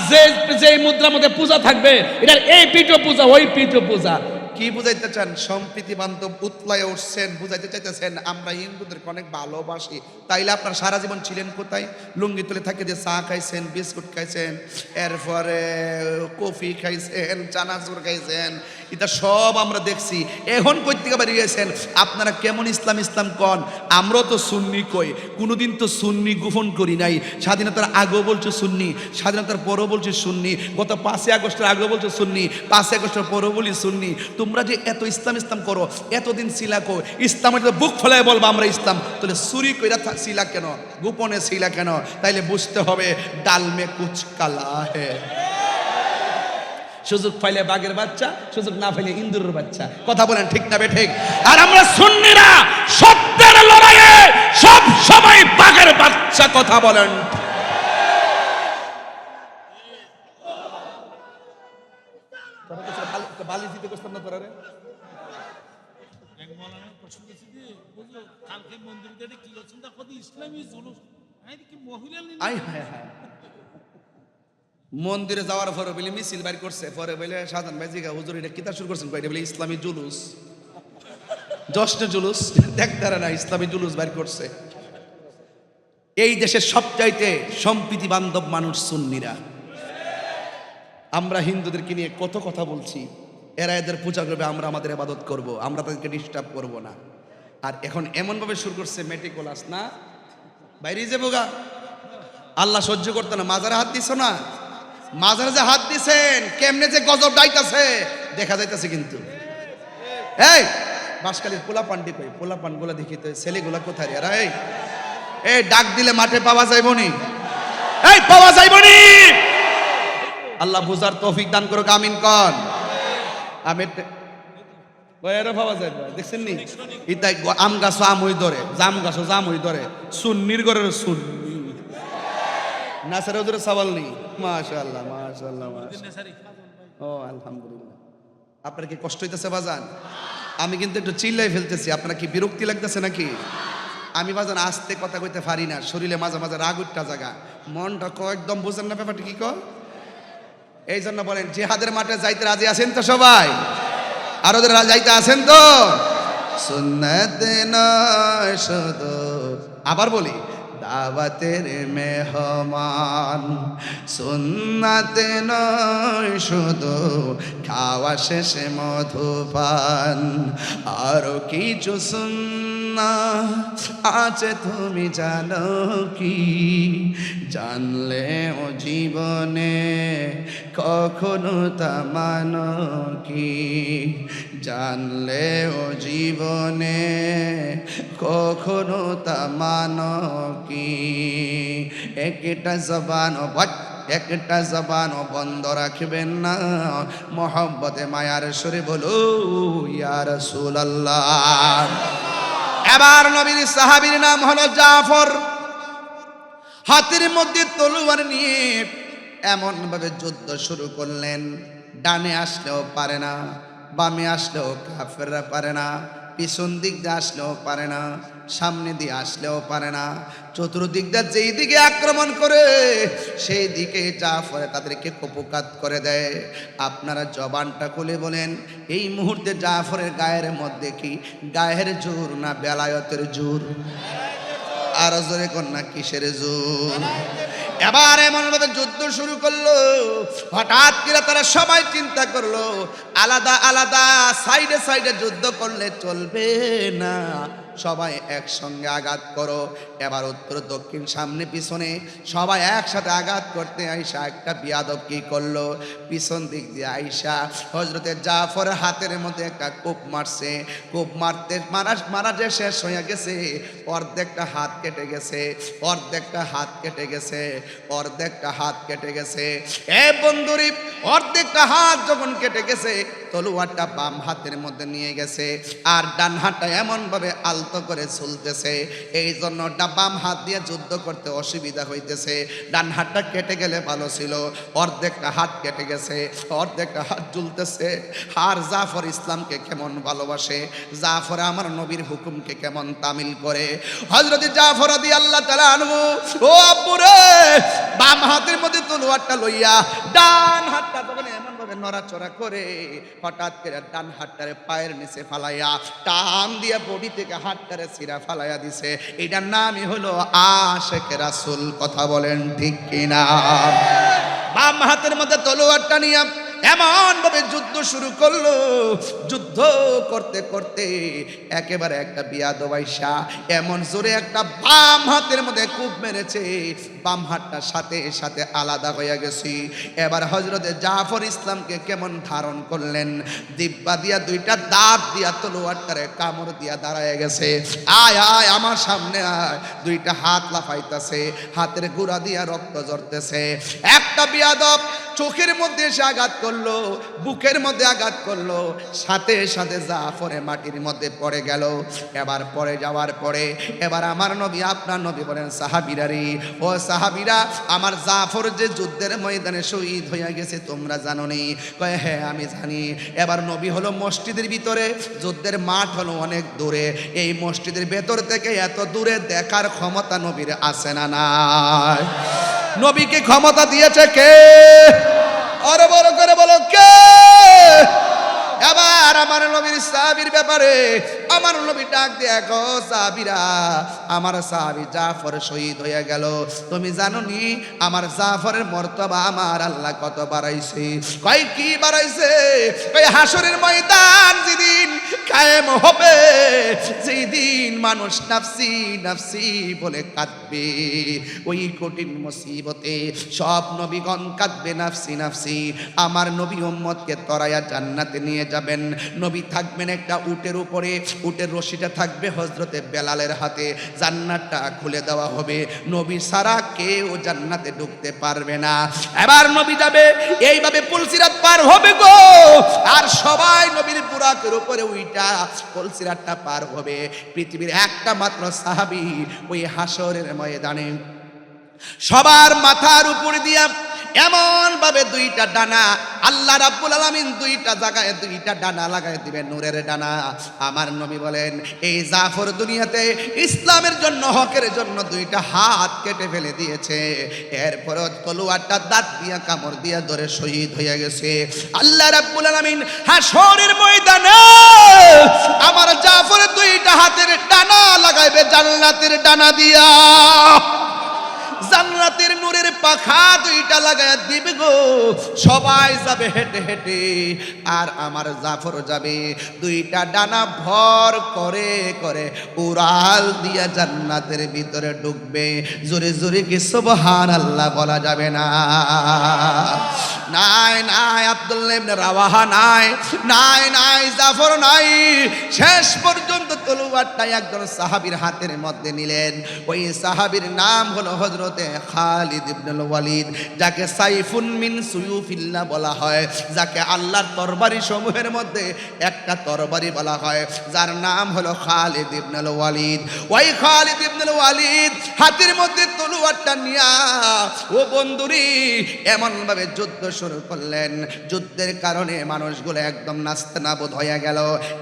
S1: যেই মুদ্রার মধ্যে পূজা থাকবে এটার এই পিঠো পূজা, ওই পিঠো পূজা। কি বুঝাইতে চান? সম্প্রীতি বান্ধব উতলায় উঠছেন, বুঝাইতে চাইতেছেন আমরা হিন্দুদেরকে অনেক ভালোবাসি। তাইলে আপনার সারা জীবন ছিলেন কোথায়? লুঙ্গি তুলে থাকে যে চা খাইছেন, বিস্কুট খাইছেন, এরপরে কফি খাইছেন, চানাচুর খাইছেন, এটা সব আমরা দেখছি। এখন কই থেকে বেরিয়েছেন আপনারা কেমন ইসলাম ইসলাম কন? আমরাও তো সুন্নি কই, কোনোদিন তো সুন্নি গোপন করি নাই। স্বাধীনতার আগেও বলছে সুন্নি, স্বাধীনতার পরও বলছে সুন্নি, গত 5 আগস্টের আগেও বলছে সুন্নি, 5 আগস্টের পরও বলি সুন্নি। তোমরা যে এত ইসলাম ইসলাম করো, এতদিন ছিলা কো ইসলামের বুক ফেলায় বলবো আমরা ইসলাম, তাহলে চুরি কইরা ছিলা কেন, গোপনে ছিলা কেন? তাইলে বুঝতে হবে ডাল মে কুচ কালা হে। সুযোগ পাইলে বাঘের বাচ্চা, সুযোগ না পাইলে ইন্দুরের বাচ্চা। কথা বলেন ঠিক না বেঠিক?
S2: আর আমরা সুন্নিরা সত্যের লড়াইয়ে সব সময় বাঘের বাচ্চা। কথা বলেন।
S1: বালি দিতে কষ্ট না তোরা রে। মন্দিরে যাওয়ার পরে বলে মিছিল বাইর করছে, পরে বলে সাধারণ ভাই জিগা হুজুর এটা কিতা শুরু করছেন? কয়টা বলে ইসলামী জুলুস, জশ্নে জুলুস দেখতে না, ইসলামী জুলুস বাইর করছে। এই দেশের সবচাইতে সম্প্রীতি বান্ধব মানুষ সুন্নিরা। আমরা হিন্দুদেরকে নিয়ে কত কথা বলছি, এরা এদের পূজা করবে, আমরা আমাদের ইবাদত করব, আমরা তাদেরকে ডিস্টার্ব করব না। আর এখন এমন ভাবে শুরু করছে মেটিকুলাস না, বাইরে যে বোগা আল্লাহ সহ্য করতে না। মাজারে হাত দিছ না, মাজারে যে হাত দিছেন কেমনে যে গজব ডাইতাছে দেখা যাইতাছে। কিন্তু এই বাঁশখালীর পোলা পান্ডি কই, পোলা পান গুলা দেখি তো ছেলেগুলা কোথায় রে? এই ডাক দিলে মাঠে পাওয়া যাইবনি, এই পাওয়া যাইবনি। আল্লাহ বুঝার তৌফিক দান করুক, আমিন কন। আমি পাওয়া যায় দেখছেন নি? ইতাই আম গাছ আমই ধরে, জাম গাছ জামই ধরে, সুন্নির ঘরের সুন্নি নাসার ওদের সওয়াল নেই। মাশাআল্লাহ মাশাআল্লাহ ও আলহামদুলিল্লাহ। আপনার কি কষ্ট হইতেছে বাজান? আমি কিন্তু একটু চিল্লাই ফেলতেছি, আপনার কি বিরক্তি লাগতেছে নাকি? আমি বাজান আস্তে কথা কইতে পারি না, শরীরে মাঝে মাঝে রাগ উঠটা জায়গা, মনটা একদম বুঝেন না ব্যাপারটা কি কর। এই জন্য বলেন জিহাদের মাঠে যাইতে রাজি আছেন তো সবাই? আর ওদের যাইতে আছেন তো? সুন্নাত নয় শুধু, আবার বলি দাওয়াতের মেহমান, সুন্নাত নয় শুধু খাওয়া শেষে মধুপান, আরো কিছু সুন্নাত আছে তুমি জানো কি? জানলে ও জীবনে কখনো তা মানো কি? জানলে ও জীবনে কখনো তা মানো কি? একটা জবান একটা জবানও বন্ধ রাখবেন না, মোহাম্মতে মায়ার সুরে বলো ইয়া রাসূলুল্লাহ। এবার নবীর সাহাবীর নাম হলো জাফর। হাতের মধ্যে তলোয়ার নিয়ে এমন ভাবে যুদ্ধ শুরু করলেন, ডানে আসলেও পারে না, বামে আসলেও কাফেররা পারে না, পিছন দিক দিয়ে আসলেও পারে না, সামনে দিয়ে আসলেও পারে না, চতুর্দিক দিয়ে যেই দিকে আক্রমণ করে সেই দিকে জাফর তাদেরকে কুপকাত করে দেয়। আপনারা জবানটা খুলে বলেন, এই মুহূর্তে জাফরের গায়ের মধ্যে কি গায়ের জোর না বেলায়তের জোর? আর জোরে কন্যা কিসের জোর? এবার এমন ভাবে যুদ্ধ শুরু করলো, হঠাৎ করে তারা সবাই চিন্তা করলো আলাদা আলাদা সাইডে সাইডে যুদ্ধ করলে চলবে না, সবাই একসঙ্গে আঘাত করো। এবার উত্তর দক্ষিণ সামনে পিছনে সবাই একসাথে আঘাত করতে আইসা একটা বিয়াদব কি করলো, পিছন দিক দিয়ে আইসা হযরতে জাফরের হাতের মধ্যে একটা কোপ মারছে। কোপ মারতে মারা যে শেষ হয়ে গেছে, অর্ধেকটা হাত কেটে গেছে, অর্ধেকটা হাত কেটে গেছে, অর্ধেকটা হাত কেটে গেছে। এ বন্ধুরি, অর্ধেকটা হাত যখন কেটে গেছে, তলোয়ারটা বাম হাতের মধ্যে নিয়ে গেছে, আর ডান হাতটা এমন ভাবে আলতো করে চলতেছে, এই জন্য বাম হাত দিয়ে যুদ্ধ করতে অসুবিধা হইতেছে। ডান হাতটা কেটে গেলে ভালো ছিল, অর্ধেকটা হাত কেটে গেছে, অর্ধেকটা হাত ঝুলতেছে। আর জাফর ইসলামকে কেমন ভালোবাসে, জাফর আমার নবীর হুকুমকে কেমন তামিল করে। হযরত জাফর রাদিয়াল্লাহু তাআলা আনহু, ও আব্বু রে, বাম হাতের মধ্যে তলোয়ারটা লইয়া ডান হাতটা তখন এমন ভাবে নড়াচড়া করে, হঠাৎ করে ডান হাতটারে পায়ের নিচে ফালাইয়া টান দিয়া বডি থেকে হাতটারে ছিঁড়া ফালাইয়া দিছে। এটার নামই হলো আশিক রাসূল। কথা বলেন ঠিক কিনা? বাম হাতের মধ্যে তলোয়ারটা নিয়ে এমন ভাবে যুদ্ধ শুরু করলো। যুদ্ধ করতে করতে একেবারে একটা বিয়াদব আইসা এমন জোরে একটা বাম হাতের মধ্যে কূপ মেরেছে, বাম হাতটা সাথে সাথে আলাদা হয়ে গেছে। এবার হযরতে জাফর ইসলামকে কেমন ধারণ করলেন, দিব্যা দিয়া দুইটা দাঁত দিয়া তলোয়ারটারে কামড় দিয়া দাঁড়ায় গেছে। আয় আয় আমার সামনে আয়। দুইটা হাত লাফাইতেছে, হাতের গুড়া দিয়া রক্ত ঝরতেছে। একটা বিয়াদব চোখের মধ্যে এসে আঘাত করলো, বুকের মধ্যে আঘাত করলো, সাথে সাথে জাফরে মাটির মধ্যে পড়ে গেল। এবার পড়ে যাওয়ার পরে এবার আমার নবী আপনার নবী বলেন, সাহাবীরা রে, ও সাহাবীরা, আমার জাফর যে যুদ্ধের ময়দানে শহীদ হয়ে গেছে তোমরা জানো নি? কয় হ্যাঁ আমি জানি। এবার নবী হলো মসজিদের ভিতরে, যুদ্ধের মাঠ হলো অনেক দূরে। এই মসজিদের ভেতর থেকে এত দূরে দেখার ক্ষমতা নবীর আছে না নাই? নবীকে ক্ষমতা দিয়েছে কে? আরে বড় করে বলো কে? এবার আমার নবীর সাহাবীর ব্যাপারে আমার নবী ডাক দিয়ে, গো সাহাবীরা, আমার সাহাবী জাফর শহীদ হয়ে গেল। তুমি জানো নি আমার জাফরের মর্তবা আমার আল্লাহ কত বাড়াইছে? কয় কি বাড়াইছে? কয় হাসরের ময়দান যেদিন কায়েম হবে, যেই দিন মানুষ নাফসি নাফসি বলে কাঁদবে, ওই কঠিন মুসিবতে সব নবীগণ কাঁদবে নাফসি নাফসি। আমার নবী উম্মতকে তরায়া জান্নাতে নিয়ে যাবেন। নবী থাকবেন একটা উটের উপরে, উটের রশিটা থাকবে হযরতে বেলালের হাতে। জান্নাতটা খুলে দেওয়া হবে, নবী ছাড়া কেউ জান্নাতে ঢুকতে পারবে না। এবার নবী যাবে, এইভাবে পুলসিরাত পার হবে গো, আর সবাই নবীর বুরাকের উপরে উইটা পুলসিরাতটা পার হবে। পৃথিবীর একটা মাত্র সাহাবী ওই হাসরের ময়দানে সবার মাথার উপর দিয়া এমন ভাবে দুইটা ডানা আল্লাহ রাব্বুল আলামিন দুইটা জায়গায় দুইটা ডানা লাগাই দিবেন, নূরের ডানা। আমার নবী বলেন, এই জাফর দুনিয়াতে ইসলামের জন্য, হকের জন্য দুইটা হাত কেটে ফেলে দিয়েছে, এরপরও তলোয়ারটা দাঁত দিয়া কামড় দিয়া ধরে শহীদ হয়ে গেছে। আল্লাহ রাব্বুল আলামিন হাসরের ময়দানে আমার জাফরের দুইটা হাতের ডানা লাগাইবে জান্নাতের ডানা দিয়া। জান্নাতের নূরের পাখা দুইটা লাগায় দিবে গো। সবাই যাবে হেঁটে হেঁটে, আর আমার জাফর যাবে দুইটা ডানা ভর করে করে উড়াল দিয়া জান্নাতের ভিতরে ঢুকবে। জোরে জোরে কি সুবহানাল্লাহ বলা যাবে না? নাই নাই আব্দুল্লাহ ইবনে রাওয়াহা নাই, নাই নাই জাফর নাই। শেষ পর্যন্ত তলোয়ারটা একজন সাহাবীর হাতের মধ্যে নিলেন। ওই সাহাবীর নাম হলো হযরতে খালিদ ইবনুল ওয়ালিদ, যাকে সাইফুন মিন সুয়ুফিল্লাহ বলা হয়, যাকে আল্লাহর তরবারি সমূহের মধ্যে একটা তরবারি বলা হয়, যার নাম হলো খালিদ ইবনুল ওয়ালিদ। ওই খালিদ ইবনুল ওয়ালিদ হাতের মধ্যে তলোয়ারটা নিয়া ও বন্ধুরি এমন ভাবে যুদ্ধ শুরু করলেন, যুদ্ধের কারণে মানুষগুলো একদম নাস্তানাবুদ হয়ে গেল।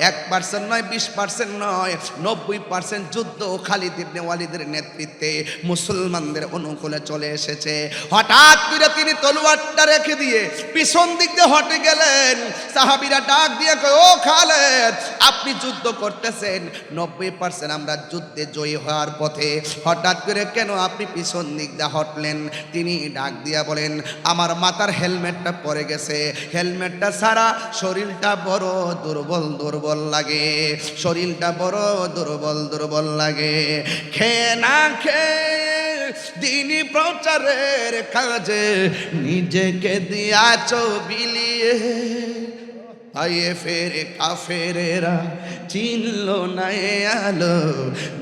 S1: 1% নয়, 20% নয়, 90% যুদ্ধ খালিদ ইবনে ওয়ালিদের নেতৃত্বে মুসলমানদের অনুকূলে চলে এসেছে। হঠাৎ করে তিনি তলোয়ারটা রেখে দিয়ে পিছন দিক দিয়ে হটে গেলেন। সাহাবীরা ডাক দিয়ে কয়, ও খালিদ, আপনি যুদ্ধ করতেছেন, 90% আমরা যুদ্ধে জয়ী হওয়ার পথে, হঠাৎ করে কেন আপনি পিছন দিক দিয়ে হটলেন? তিনি ডাক দিয়া বলেন, আমার মাথার হেলমেটটা পরে গেছে, হেলমেটটা ছাড়া শরীরটা বড় দুর্বল দুর্বল লাগে, শরীরটা বড় দুর্বল দুর্বল লাগে। খেয়ে না খেয়ে দিনী প্রচারের কাজে নিজেকে দিয়াছ বিলিয়ে, আয়ে ফেরে কাফেরেরা চিনল না এ আলো,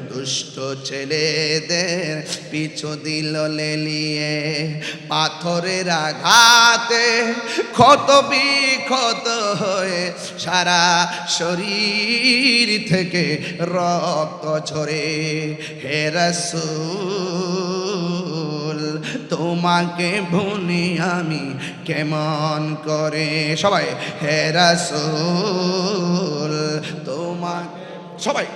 S1: দুষ্ট ছেলেদের পিছু দিল লেলিয়ে, পাথরের আঘাতে ক্ষত বিক্ষত হয়ে সারা শরীর থেকে রক্ত ঝরে। হে রাসূল, তোমাকে ভুলি আমি কেমন করে? সবাই হে রাসূল, তোমাকে সবাই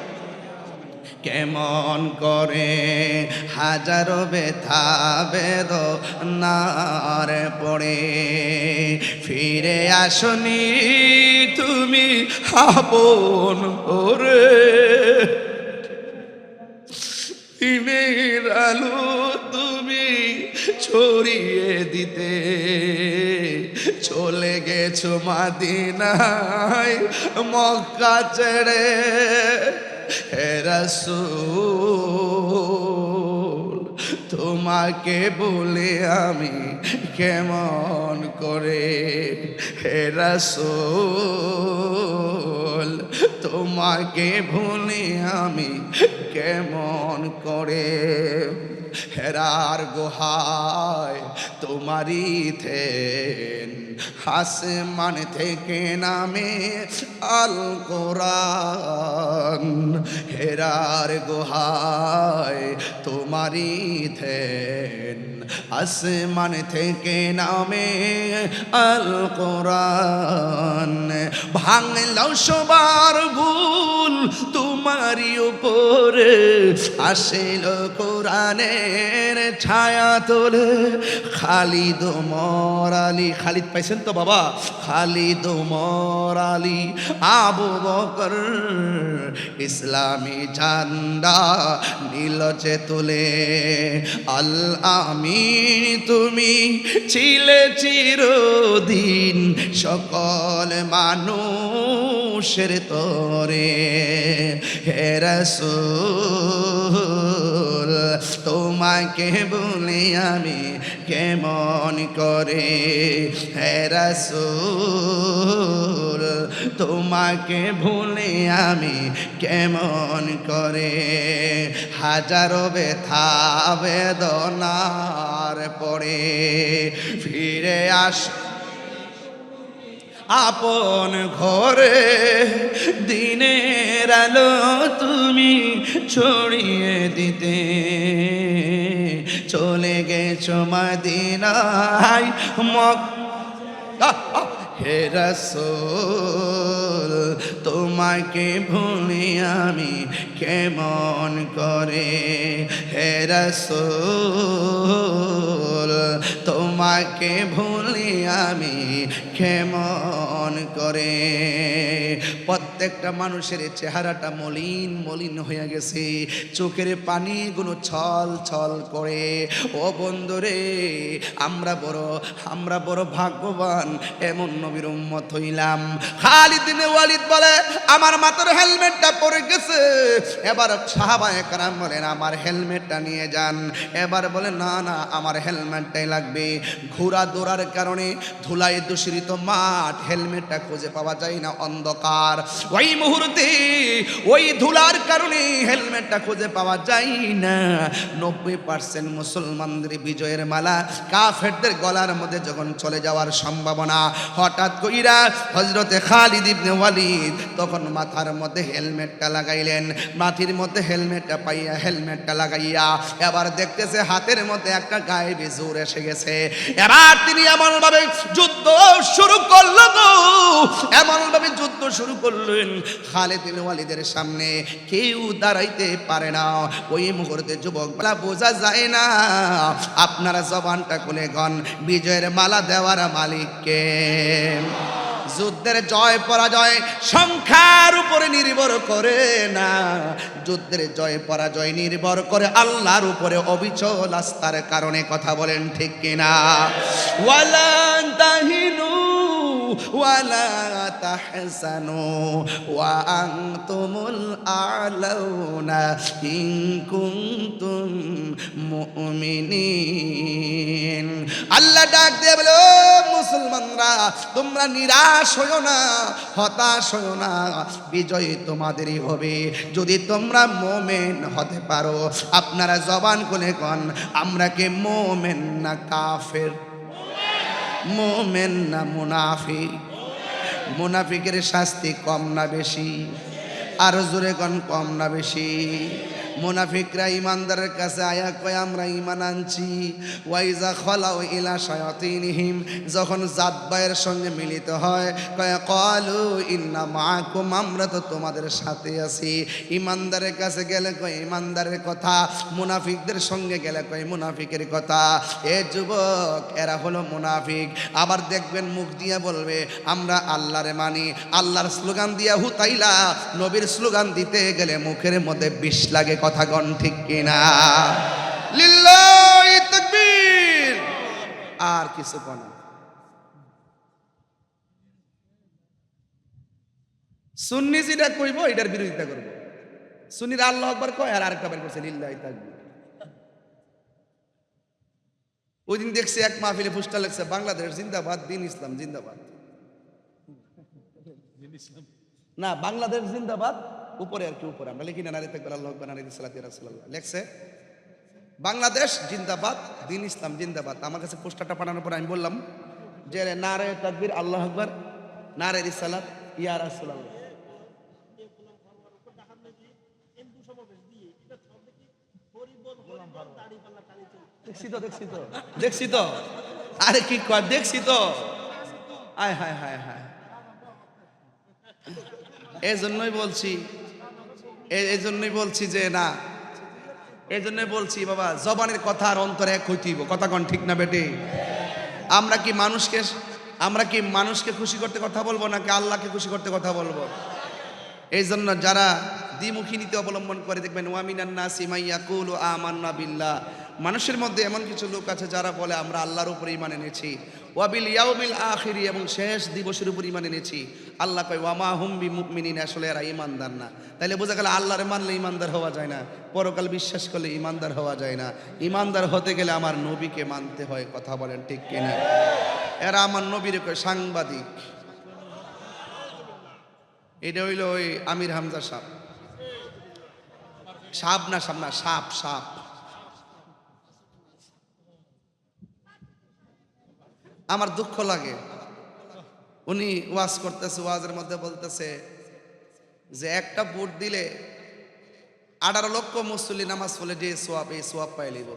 S1: কেমন করে? হাজারো ব্যথা বেদনার পড়ে ফিরে আসনি তুমি আপন করে, দিনের আলো তুমি ছড়িয়ে দিতে চলে গেছো মদিনায় মক্কা ছেড়ে হে রাসূল তোমাকে বলে আমি কেমন করে হে রাসূল তোমাকে ভুলে আমি কেমন করে হেরার গুহায় তোমারই থেন আসমান থেকে নামে আল কোরআন হেরার গুহায় তোমারই থেন আসমান থেকে নামে আল কোরআন ভাঙলো সবার ভুল তোমারই উপরে আসিল কোরআনের ছায়া তোলে খালিদ ওমর আলী খালিদ পাইছেন তো বাবা খালিদ ওমর আলী আবু বকর ইসলামী ঝান্ডা নীলচে তুলে আল আমিন তুমি ছিলে চিরদিন সকল মানুষের তরে হে রাসূল তোমাকে বলে আমি কেমন করে হে রাসূল তোমাকে ভুলে আমি কেমন করে হাজারো ব্যথা বেদনার পরে ফিরে আস আপন ঘরে দিনের আলো তুমি ছড়িয়ে দিতে চলে গেছো মদিনায় মক্কা হে রাসূল তোমাকে ভুলি আমি কেমন করে হে রাসূল তোমাকে ভুলি আমি কেমন করে প্রত্যেকটা মানুষের চেহারাটা মলিন মলিন হয়ে গেছে চোখের পানিগুলো ছল ছল করে ও বন্ধুরে আমরা বড় ভাগ্যবান এমন নবীর উম্মত হইলাম খালিদ বিন ওয়ালিদ বলে আমার মাথার হেলমেটটা পড়ে গেছে এবার সাহাবায়ে কেরাম বলেন আমার হেলমেটটা নিয়ে যান এবার বলে না না আমার হেলমেটটাই লাগবে ঘোড়া দৌড়ার কারণে ধুলায় দূষিত মাঠ হেলমেটটা খুঁজে পাওয়া যায় না অন্ধকার ওই মুহূর্তে ওই ধুলার কারণে হেলমেটটা খুঁজে পাওয়া যায় না 90% মুসলমানদের বিজয়ের মালা কাফেরদের গলার মধ্যে যখন চলে যাওয়ার সম্ভাবনা হঠাৎ কইরা হযরতে খালিদ ইবনে ওয়ালিদ তখন মাথার মধ্যে হেলমেটটা লাগাইলেন মাটির মধ্যে হেলমেটটা পাইয়া হেলমেটটা লাগাইয়া এবার দেখতেছে হাতের মধ্যে একটা গায়েবী জোর এসে গেছে এবার তিনি এমন ভাবে যুদ্ধ শুরু করলো গো এমন ভাবে যুদ্ধ শুরু করলেন খালিদ ইবনে ওয়ালিদের সামনে কেউ দাঁড়াইতে পারে না ওই মুহূর্তে যুবকরা বোঝা যায় না আপনারা জবানটা খুলে গন বিজয়ের মালা দেওয়ার মালিককে যুদ্ধের জয় পরাজয় সংখ্যার উপরে নির্ভর করে না যুদ্ধের জয় পরাজয় নির্ভর করে আল্লাহর উপরে অবিচল আস্থার কারণে কথা বলেন ঠিক কিনা ওয়ালা তাহিনু ওয়ালা তাহসানু ওয়া আনতুমুল আ'লাউনা ইন কুনতুম মুমিনিন আল্লাহ ডাক দিয়ে বলে ও মুসলমানরা তোমরা নিরাশ হয়ো না হতাশ হয়ো না বিজয় তোমাদেরই হবে যদি তোমরা মুমিন হতে পারো আপনারা জবান খুলে কোন আমরা কি মুমিন না কাফের মুমিন না মুনাফিক মুনাফিকের শাস্তি কম না বেশি আর জোরে কোন কম না বেশি মুনাফিকরা ইমানদারের কাছে আয়া কয় আমরা ঈমান আনছি ওয়াইজা খলাউ ইলা শায়াতিনহিম যখন জাতবায়ের সঙ্গে মিলিত হয় কয় ক্বালু ইন্না মাআকুম আমরা তো তোমাদের সাথে আছি ইমানদারের কাছে গেলে কয় ইমানদারের কথা মুনাফিকদের সঙ্গে গেলে কয় মুনাফিকের কথা এ যুবক এরা হলো মুনাফিক আবার দেখবেন মুখ দিয়ে বলবে আমরা আল্লাহরে মানি আল্লাহর স্লোগান দিয়া হুতাইলা নবীর স্লোগান দিতে গেলে মুখের মধ্যে বিষ লাগে কথা গণ ঠিক কিনা লিল্লাহি তাকবীর আর কিছু কোন সুন্নি যেটা কইব এটার বিরোধিতা করব। সুন্নিরা আল্লাহু আকবার কয় আর আরেকটা বের করছে লিল্লাহি তাকবীর। ওই দিন দেখছি এক মাহফিলে পোস্টার লেখছে বাংলাদেশ জিন্দাবাদ, দিন ইসলাম জিন্দাবাদ। না, বাংলাদেশ জিন্দাবাদ উপরে আর কি, উপরে আমরা লিখি না নারী তাকবীর আল্লাহু আকবার নারী সালাতু রাসূলুল্লাহ লেখছে বাংলাদেশ জিন্দাবাদ, দিন ইসলাম জিন্দাবাদ। আমার কাছে পোস্টারটা পাঠানোর পর আমি বললাম যে নারে তাকবীর আল্লাহু আকবার নারে রিসালাত ইয়া রাসূলুল্লাহ। দেখছি তো আরে কি কয়, দেখছি তো আয় হায় হায় হায়। এই জন্যই বলছি যে না, এই জন্যই বলছি বাবা জবানের কথা আর অন্তরে এক হইতেইব। কথা কোন ঠিক না বেটি? আমরা কি মানুষকে খুশি করতে কথা বলবো নাকি আল্লাহকে খুশি করতে কথা বলবো? এই জন্য যারা দ্বিমুখী নীতি অবলম্বন করে দেখবেন ওয়ামিনান নাসি মাই ইয়াকুলু আমান্না বিল্লাহ, মানুষের মধ্যে এমন কিছু লোক আছে যারা বলে আমরা আল্লাহর উপর ঈমান এনেছি, ওয়াবিল ইয়াউমিল আখির, এবং শেষ দিবসের উপর ঈমান এনেছি। আল্লাহ কয় ওয়ামা হুম বিমুমিনিন, আসলে এরা ঈমানদার না। তাইলে বোঝা গেল আল্লাহরে মানলে ঈমানদার হওয়া যায় না, পরকাল বিশ্বাস করলে ঈমানদার হওয়া যায় না। ঈমানদার হতে গেলে আমার নবীকে মানতে হয়। কথা বলেন ঠিক কিনা? এরা আমার নবীর কয় সাংবাদিক। এটা হইল ওই আমির হামজা সাপ, সাপ। আমার দুঃখ লাগে, উনি ওয়াজ করতেছে, ওয়াজের মধ্যে বলতেছে যে একটা ভোট দিলে 18 লক্ষ মুসল্লি নামাজ পড়লে যে সোয়াব, এই সোয়াব পাই লিব।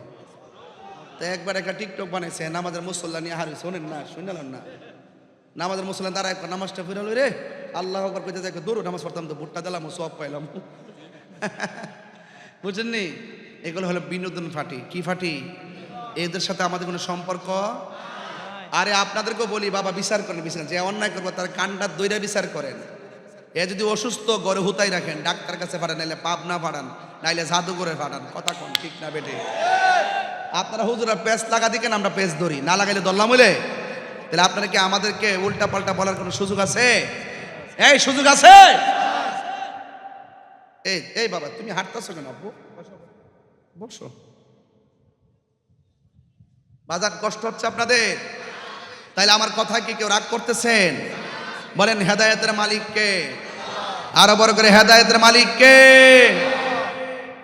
S1: তো একবার একটা টিকটক বানাইছে নামাজের মুসল্লা নিয়ে হারিয়ে, শোনেন না, শুনলেন না, নামাজের মুসল্লা তারা এক নামাজটা ফিরাল রে আল্লাহ আকবার কইতে যাই দূর নামাজ পড়তাম তো ভোটটা দিলাম সোয়াব পাইলাম। বুঝেননি? এগুলো হলো বিনোদন ফাটি। কি ফাটি? এদের সাথে আমাদের কোনো সম্পর্ক। আরে আপনাদেরকেও বলি বাবা বিচার করেন, যে অন্যায় করবো তার কান্ডার দইরা বিচার করেন। এ যদি অসুস্থ ঘরে হুতাই রাখেন, ডাক্তার কাছে পাঠান, নাইলে পাবনা পাঠান, নাইলে জাদুঘরে পাঠান। কথা কোন ঠিক না বেটে? আপনারা হুজুরা পেঁচ লাগা দিকেন, আমরা পেঁচ ধরি, না লাগাইলে ধরলাম হইলে। তাহলে আপনারা কি আমাদেরকে উল্টা পাল্টা বলার কোনো সুযোগ আছে? এই সুযোগ আছে? এই বাবা তুমি হাঁটতেছো কেন? আব্বু বসো। বাজার কষ্ট হচ্ছে আপনাদের? তাইলে আমার কথা কি কেউ রাগ করতেছেন? বলেন হেদায়েতের মালিক কে? আরো বড় করে হেদায়েতের মালিক কে?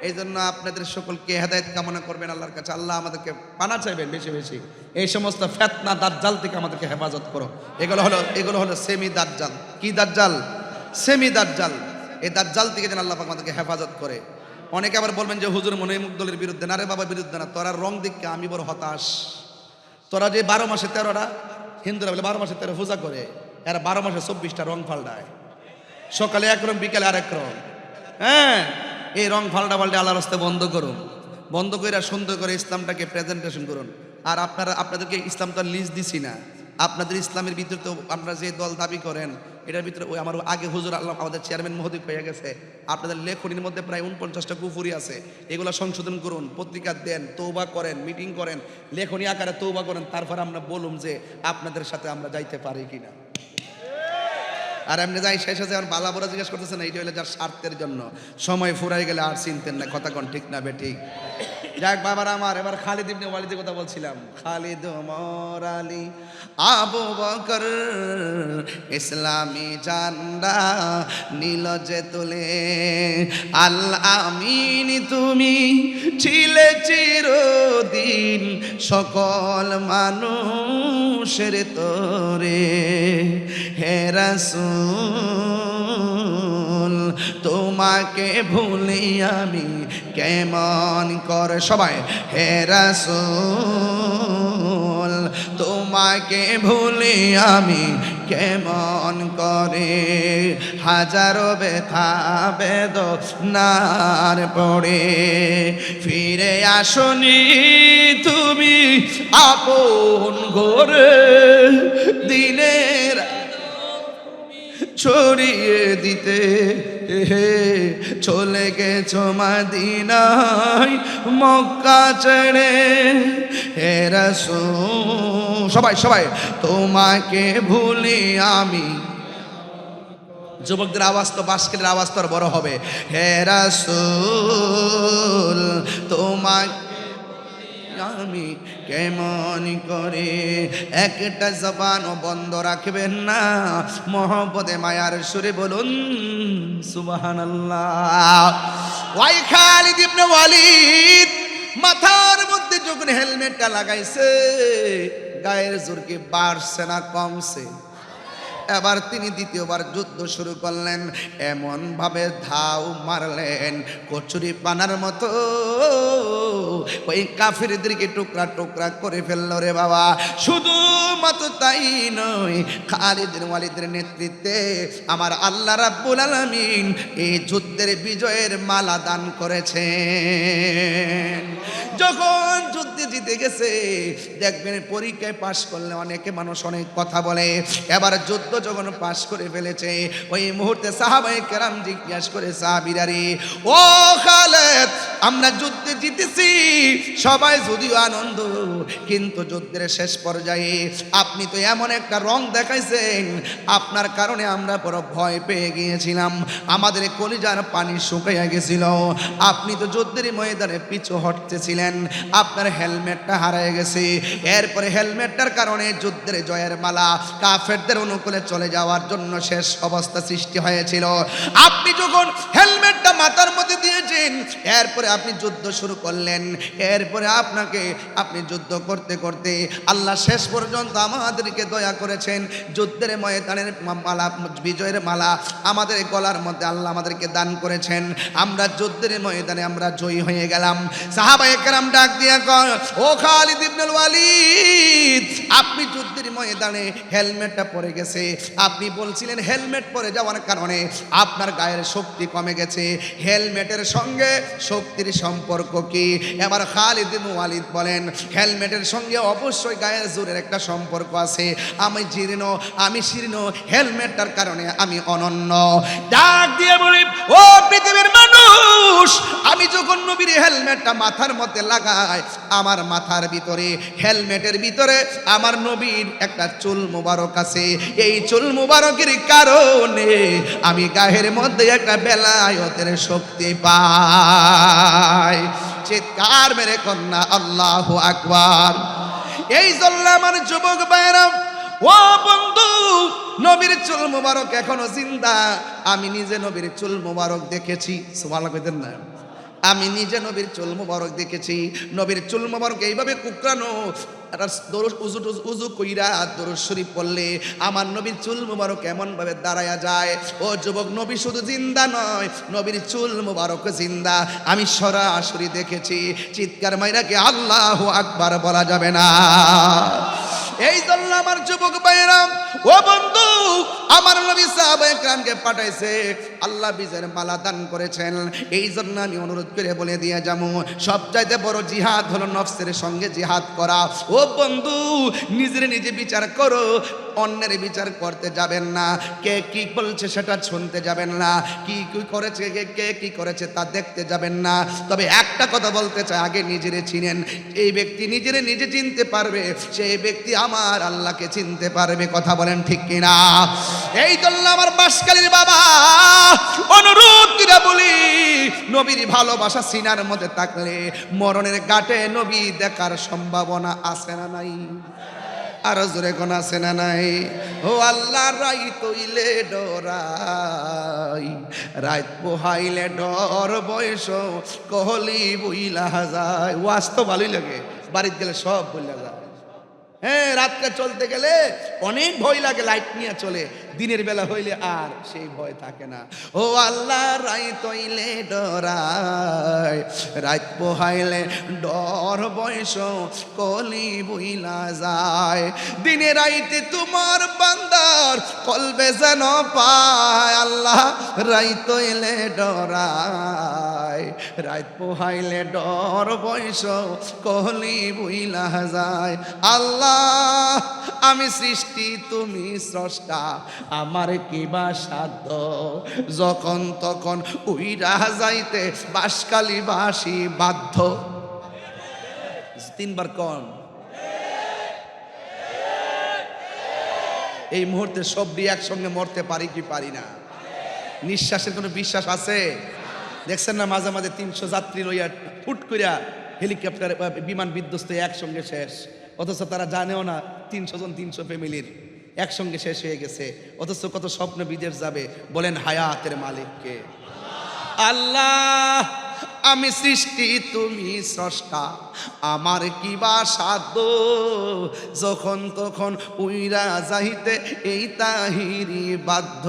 S1: এই জন্য আপনাদের সকলকে হেদায়েত কামনা করবেন আল্লাহর কাছে। আল্লাহ আমাদেরকে পানা চাইবেন বেশি বেশি, এই সমস্ত ফিতনা দাজ্জাল থেকে আমাদেরকে হেফাজত করো। এগুলো হলো সেমি দাজ্জাল। কি দাজ্জাল? সেমি দাজ্জাল। এই দাজ্জাল থেকে যেন আল্লাহ পাক আমাদেরকে হেফাজত করে। অনেকে আবার বলবেন যে হুজুর মনে হয় মুখ দলের বিরুদ্ধে। না রে বাবা, বিরুদ্ধে না, তোরা রং দিককে আমি বড় হতাশ। তোরা যে 12 মাসে 13টা, হিন্দুরা বলে 12 মাসে 13 পূজা করে, এরা 12 মাসে 24টা রং ফাল্টায়। সকালে এক রং, বিকালে আরেক রং। হ্যাঁ, এই রং ফাল্টা আল্লাহর রাস্তায় বন্ধ করুন। বন্ধ করে সুন্দর করে ইসলামটাকে প্রেজেন্টেশন করুন। আর আপনাদেরকে ইসলাম তো লিস্ট দিছি না। আপনাদের ইসলামের ভিতরে তো আপনারা যে দল দাবি করেন, এটার ভিতরে ওই আমার আগে হুজুর আল্লাহ আমাদের চেয়ারম্যান মহোদয় হয়ে গেছে, আপনাদের লেখনীর মধ্যে প্রায় 49টা কুফুরি আছে। এগুলো সংশোধন করুন, পত্রিকা দেন, তৌবা করেন, মিটিং করেন, লেখনী আকারে তৌবা করেন। তারপর আমরা বলুম যে আপনাদের সাথে আমরা যাইতে পারি কিনা। আর এমনি যাই শেষে যেমন বালা বড়া জিজ্ঞেস করতেছে না, এইটা হলে যার স্বার্থের জন্য। সময় ফুরাই গেলে আর চিনতেন না। কথা কোন ঠিক না বেঠিক? যাক বাবার আমার, এবার খালিদ ইবনে ওয়ালিদের কথা বলছিলাম। খালিদ, ওমর, আলী, আবু বকর ইসলামী জান্ডা নীল যে তুলে। আল আমিন তুমি ছিলে চিরদিন সকল মানুষের তরে। হে রাসূল তোমাকে ভুলি আমি কেমন করে। সবাই হে রাসূল তোমাকে ভুলি আমি কেমন করে। হাজারো ব্যথা বেদনার পড়ে ফিরে আসনি তুমি আপন ঘরে। দিনের ছড়িয়ে দিতে চলে গেছো মদিনায় মক্কা ছেড়ে। হে রাসূল সবাই তোমাকে ভুলি আমি। যুবকদের আওয়াজ তো বাঁশখালীর আওয়াজ তো আর বড় হবে। হে রাসূল তোমাকে আমি কেমন করে, একটা জবানও বন্ধ রাখবেন না, মহব্বতে মায়ার সুরে বলুন সুবহানাল্লাহ। ওই খালিদ ইবনে ওয়ালিদ মাথার মধ্যে যখন হেলমেটটা লাগাইছে, গায়ের জোর কি বাড়ছে না কমছে? এবার তিনি দ্বিতীয়বার যুদ্ধ শুরু করলেন, এমন ভাবে ধাও মারলেন কচুরি পানার মতো, ওই কাফিরদেরকে টুকরা টুকরা করে ফেললো রে বাবা। শুধুমাত্র তাই নয়, খালিদ বিন ওয়ালিদের নেতৃত্বে আমার আল্লাহ রাব্বুল আলামিন এই যুদ্ধের বিজয়ের মালা দান করেছেন। যখন যুদ্ধে জিতে গেছে, দেখবেন পরীক্ষায় পাশ করলে অনেকে মানুষ অনেক কথা বলে, এবার যুদ্ধ যখন পাশ করে ফেলেছে, ওই মুহূর্তে সাহাবায়ে কেরাম জিজ্ঞাসা করে, সাহাবীরা রে, ও খালিদ আমরা যুদ্ধে জিতেছি, সবাই যদিও আনন্দ, কিন্তু যুদ্ধের শেষ পর্যায়ে আপনি তো এমন একটা রং দেখাইছেন, আপনার কারণে আমরা বড় ভয় পেয়ে গিয়েছিলাম, আমাদের কলিজার পানি শুকিয়ে গেছিল। আপনি তো যুদ্ধের ময়দানে পিছু হটতেছিলেন, আপনার হেলমেটটা হারিয়ে গেছে, এরপরে হেলমেটটার কারণে যুদ্ধের জয়ের মালা কাফেরদের অনুকূলে চলে যাওয়ার জন্য শেষ অবস্থা সৃষ্টি হয়েছিল। আপনি যখন হেলমেটটা মাথার মধ্যে দিয়েছেন, এরপরে আপনি যুদ্ধ শুরু করলেন, এরপরে আপনি যুদ্ধ করতে করতে আল্লাহ শেষ পর্যন্ত আমাদেরকে দয়া করেছেন, যুদ্ধের ময়দানের মালা, বিজয়ের মালা আমাদের গলার মধ্যে আল্লাহ আমাদেরকে দান করেছেন, আমরা যুদ্ধের ময়দানে আমরা জয়ী হয়ে গেলাম। সাহাবায়ে কেরাম ডাক দিয়া কয়, ও খালিদ ইবনে ওয়ালিদ আপনি যুদ্ধের ময়দানে হেলমেটটা পরে গেছে, আপনি বলছিলেন হেলমেট পরে যাওয়ার কারণে আপনার গায়ের শক্তি কমে গেছে, হেলমেটের সঙ্গে শক্তির সম্পর্ক কি? এবার খালিদ ইবনে ওয়ালিদ বলেন, হেলমেটের সঙ্গে অবশ্যই গায়ের জোরের একটা সম্পর্ক আছে, আমি জীর্ণ, আমি শীর্ণ, হেলমেটটার কারণে আমি অনন্য। ডাক দিয়ে বলি, ও পৃথিবীর মানুষ, আমি যখন নবীর হেলমেটটা মাথার মধ্যে লাগাই, আমার মাথার ভিতরে, হেলমেটের ভিতরে আমার নবীর একটা চুল মুবারক আছে, এই চুল মুবারকের কারণে আমি গায়ের মধ্যে একটা বেলায়েতের শক্তি পাই। চিৎকার মেরে কন্যা আল্লাহু আকবার। এই জন্য আমার যুবক ভাইরা, ও বন্ধু, নবীর চুল মুবারক এখনো জিন্দা। আমি নিজে নবীর চুল মুবারক দেখেছি, সুবহানাল্লাহ কইতেন না? আমি নিজে নবীর চুল মুবারক দেখেছি। নবীর চুল মুবারক এইভাবে কুকরানো, উজু কইরা দরুদ শরীফ পড়লে আমার নবীর চুল মুবারক এমন ভাবে দাঁড়ায়া যায়। ও যুবক, নবী শুধু জিন্দা নয়, নবীর চুল মুবারক জিন্দা, আমি সরাসরি দেখেছি। চিৎকার মাইরা কি আল্লাহু আকবার বলা যাবে না? এই জন্য আমার যুবক ভাইরা, ও বন্ধু, আমার নবী সাহাবায়ে কেরামকে পাঠাইছে, আল্লাহ বিজয়ের মালা দান করেছেন। এই জন্য আমি অনুরোধ করে বলে দিয়ে যাবো, সবচাইতে বড় জিহাদ হলো নফসের সঙ্গে জিহাদ করা। ও বন্ধু, নিজের নিজে বিচার করো, অন্যের বিচার করতে যাবেন না, কে কি বলছে সেটা শুনতে যাবেন না, কি কি করেছে, কে কি করেছে তা দেখতে যাবেন না। তবে একটা কথা বলতে চাই, আগে নিজেরে চিনেন। এই ব্যক্তি নিজেরে নিজে চিনতে পারবে, সেই ব্যক্তি আমার আল্লাহকে চিনতে পারবে। কথা বলেন ঠিক কিনা? এই জন্য আমার বাঁশখালীর বাবা অনুরোধ করে বলি, নবীর ভালোবাসা সিনার মধ্যে থাকলে মরণের ঘাটে নবী দেখার সম্ভাবনা আছে না নাই? আরো জোরে কোন আছে না নাই? ও আল্লাহ, রাই তৈলে ডরাই, রাত পোহাইলে ডর, বয়স কহলি বইলা যায়। ওয়াজ তো ভালোই লাগে, বাড়িতে গেলে সব বইলা যায়। হ্যাঁ, রাতটা চলতে গেলে অনেক ভয় লাগে, লাইট নিয়ে চলে, দিনের বেলা হইলে আর সেই ভয় থাকে না। ও আল্লাহ, রাত হইলে ডরাই, রাত পোহাইলে ডর, বয়স কলি বইলা যায়। দিনে রাইতে তোমার বান্দার কলবে যেন পায়, আল্লাহ রাত হইলে ডরাই, রাত পোহাইলে ডর, বয়স কলি বইলা যায়। আল্লাহ, আমি সৃষ্টি, তুমি স্রষ্টা, আমার কি বা সাধ্য, যখন তখন উইরা যাইতে বাঁশখালীবাসী বাধ্য। তিনবার কন। এই মুহূর্তে সবটি একসঙ্গে মরতে পারি কি পারি না? নিঃশ্বাসের কোনো বিশ্বাস আছে? দেখছেন না মাঝে মাঝে 300 যাত্রী লইয়া ফুট কইরা হেলিকপ্টার বিমান বিধ্বস্ত একসঙ্গে শেষ, অথচ তারা জানেও না 300 জন 300 ফ্যামিলির একসঙ্গে শেষ হয়ে গেছে, অথচ কত স্বপ্ন বিদেশ যাবে। বলেন হায়াতের মালিককে? আল্লাহ, আমি সৃষ্টি তুমি স্রষ্টা, আমার কি বা সাধ্য, যখন তখন উইরা যাইতে এই তাহিরি বাধ্য,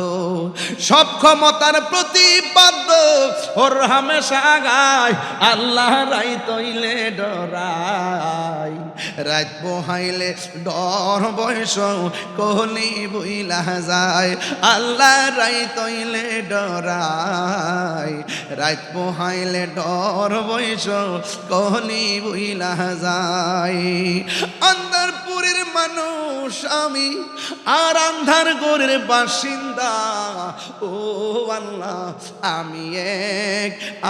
S1: সব ক্ষমতার প্রতিবাদ্য ওর হামেশা গায়, আল্লাহ রাই তৈলে ডরাই, রাত বহাইলে ডর বয়স কোহলি বইলা যায়, আল্লাহ রাই তৈলে ডরাই, রাত বহাইলে ডর বয়স কোহলি বইলা যায়। আন্ধারপুরের মানুষ আমি, আর আন্ধার গোরের বাসিন্দা, ও আল্লাহ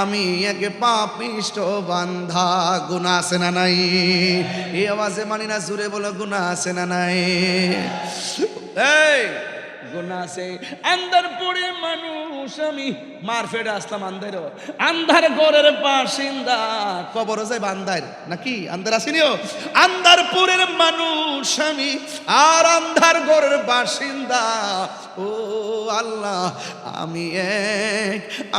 S1: আমি এক পাপিষ্ট বান্ধা। গুনাহ আছে না নাই? এই আওয়াজে মানি না, জুড়ে বলো গুনাহ আছে না নাই? এই গুনাহ আছে। আন্ধারপুরের মানুষ আমি, মারফেড আসলাম আন্ধারও, আন্ধার ঘরের বাসিন্দা, কবর যায় বান্দার নাকি আন্ধার আসেনিও। আন্ধারপুরের মানুষ আমি, আর আন্ধার ঘরের বাসিন্দা, ও আল্লাহ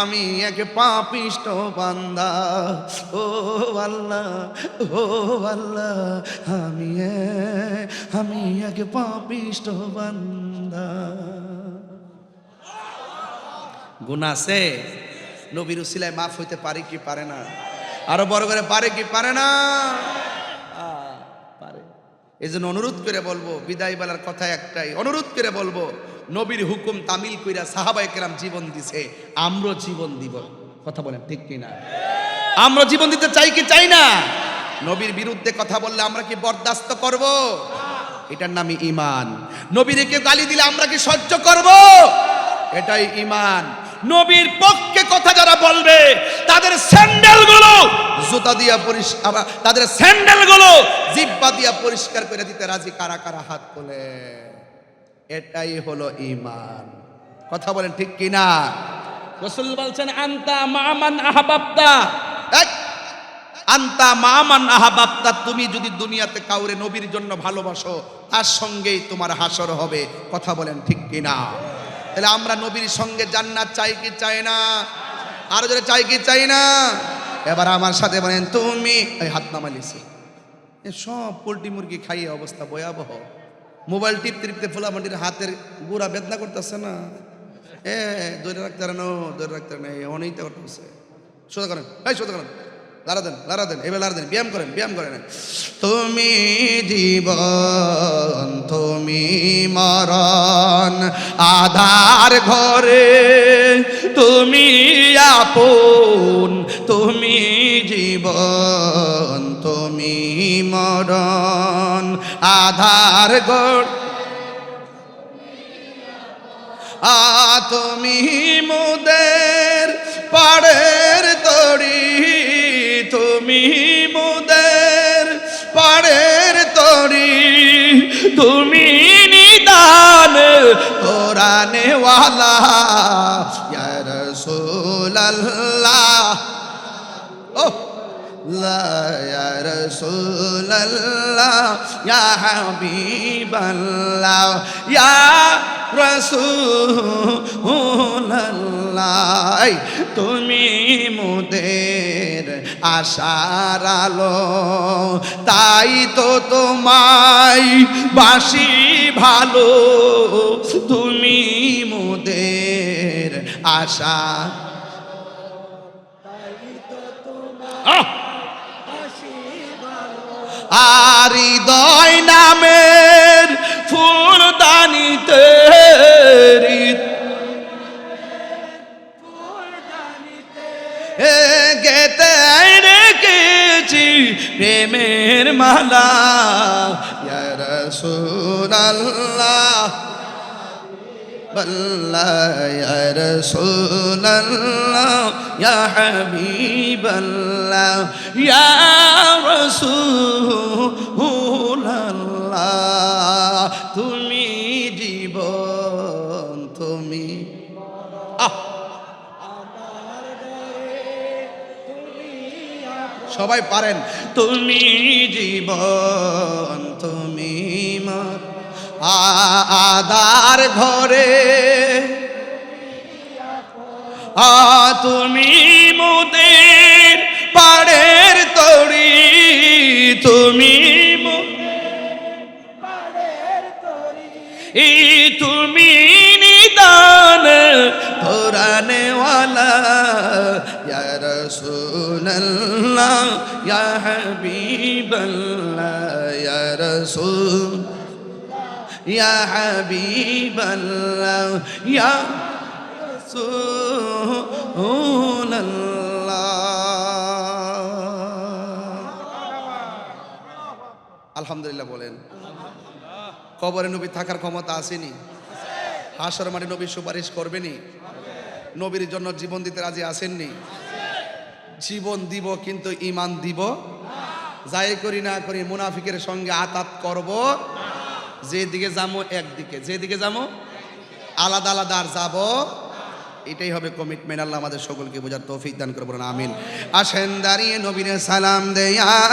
S1: আমি এক পাপিষ্ট বান্দা, ও আল্লাহ, ও আল্লাহ আমি এক পাপিষ্ট বান্দা। গুনাহ আছে, নবীর উসিলায় মাফ হইতে পারে কি পারে না? আরো বড় করে পারে কি পারে না? পারে। এই জন্য অনুরোধ করে বলবো, বিদায় বেলার কথা একটাই, অনুরোধ করে বলবো, নবীর হুকুম তামিল কইরা সাহাবায়ে কেরাম জীবন দিছে, আমরা জীবন দিব। কথা বলেন ঠিক কি না? আমরা জীবন দিতে চাই কি চাই না? নবীর বিরুদ্ধে কথা বললে আমরা কি বরদাস্ত করব? এটার নামই ঈমান। নবীরে কেউ গালি দিলে আমরা কি সহ্য করব? এটাই ঈমান। নবীর পক্ষে কথা যারা বলবে তাদের স্যান্ডেলগুলো জুতা দিয়া পরিষ্কার, তাদের স্যান্ডেলগুলো জিহ্বা দিয়া পরিষ্কার করে দিতে রাজি কারা কারা হাত তোলে? এটাই হলো ঈমান। কথা বলেন ঠিক কি না? রাসূল বলছেন আনতা মামান আহাবাবতা, আনতা মামান আহাবাবতা, তুমি যদি দুনিয়াতে কাউরে নবীর জন্য ভালোবাসো তার সঙ্গেই তোমার হাসর হবে। কথা বলেন ঠিক কি না? তাহলে আমরা নবীর সঙ্গে জান্নাত চাই কি চাই না? আরো জোরে চাই কি চাই না? এবার আমার সাথে বলেন তুমি, এই হাত নামাইছি, সব পোল্ট্রি মুরগি খাইয়ে অবস্থা ভয়াবহ। মোবাইল টিপতে টিপতে ফুলামাটির হাতের গুড়া বেদনা করতেছে না? ধরে রাখতে পারে না, ধরে রাখতে পারে না, অনেকটা করতেছে। সোজা করেন, এই সোজা করেন, লারা দেন, এবার লারা দেন, ব্যায়াম করেন। তুমি জীবন তুমি মরণ, আধার ঘরে তুমি আপন, তুমি জীবন তুমি মরণ, আধার ঘর তুমি মুদের পাড়ের তরি, তুমি মুদের পাড়ের তরি, তুমি নিদান কোরআনে ওয়ালা, ইয়া রাসূলুল্লাহ, ও ইয়া রাসূলুল্লাহ, ইয়া হাবিবাল্লাহ, ইয়া রাসূলুল্লাহ, তুমি মোদের আশার আলো, তাই তো তোমায় বাসি ভালো, তুমি মোদের আশা, আর হৃদয় নামের ফুলদানিতে গেতে রেখেছি প্রেমের মালা, ইয়া রাসূলুল্লাহ, বল্লাহ ইয়া রাসূলুল্লাহ, ইয়া হাবিবাল্লাহ, ইয়া রাসূলুল্লাহ, তুমি জীবন তুমি সবাই পারেন। তুমি জীবন তুমি মোর আদার ঘরে, তুমি মোদের পাড়ের তরি, তুমি তুমি নিদান ধরানেওয়ালা, ইয়া রাসূলুল্লাহ ইয়া হাবিবাল্লাহ, ইয়া রাসূল ইয়া হাবিবাল্লাহ ইয়া রাসূলুল্লাহ। আলহামদুলিল্লাহ বলেন। কবরে নবী থাকার ক্ষমতা আসেনি? হাসর মাঠে নবী সুপারিশ করবেনি? নবীর জন্য জীবন দিতে রাজি আসেননি? জীবন দিব কিন্তু ঈমান দিব, যাই করি না করি মুনাফিকের সঙ্গে আতাত করব, যেদিকে যাবো একদিকে, যেদিকে যাবো আলাদা আলাদা আর যাব, এটাই হবে কমিটমেন্ট। আল্লাহ আমাদের সকলকে বোঝার তৌফিক দান করবেন, আমিন। আসেন দাঁড়িয়ে নবীর সালাম দেয়া।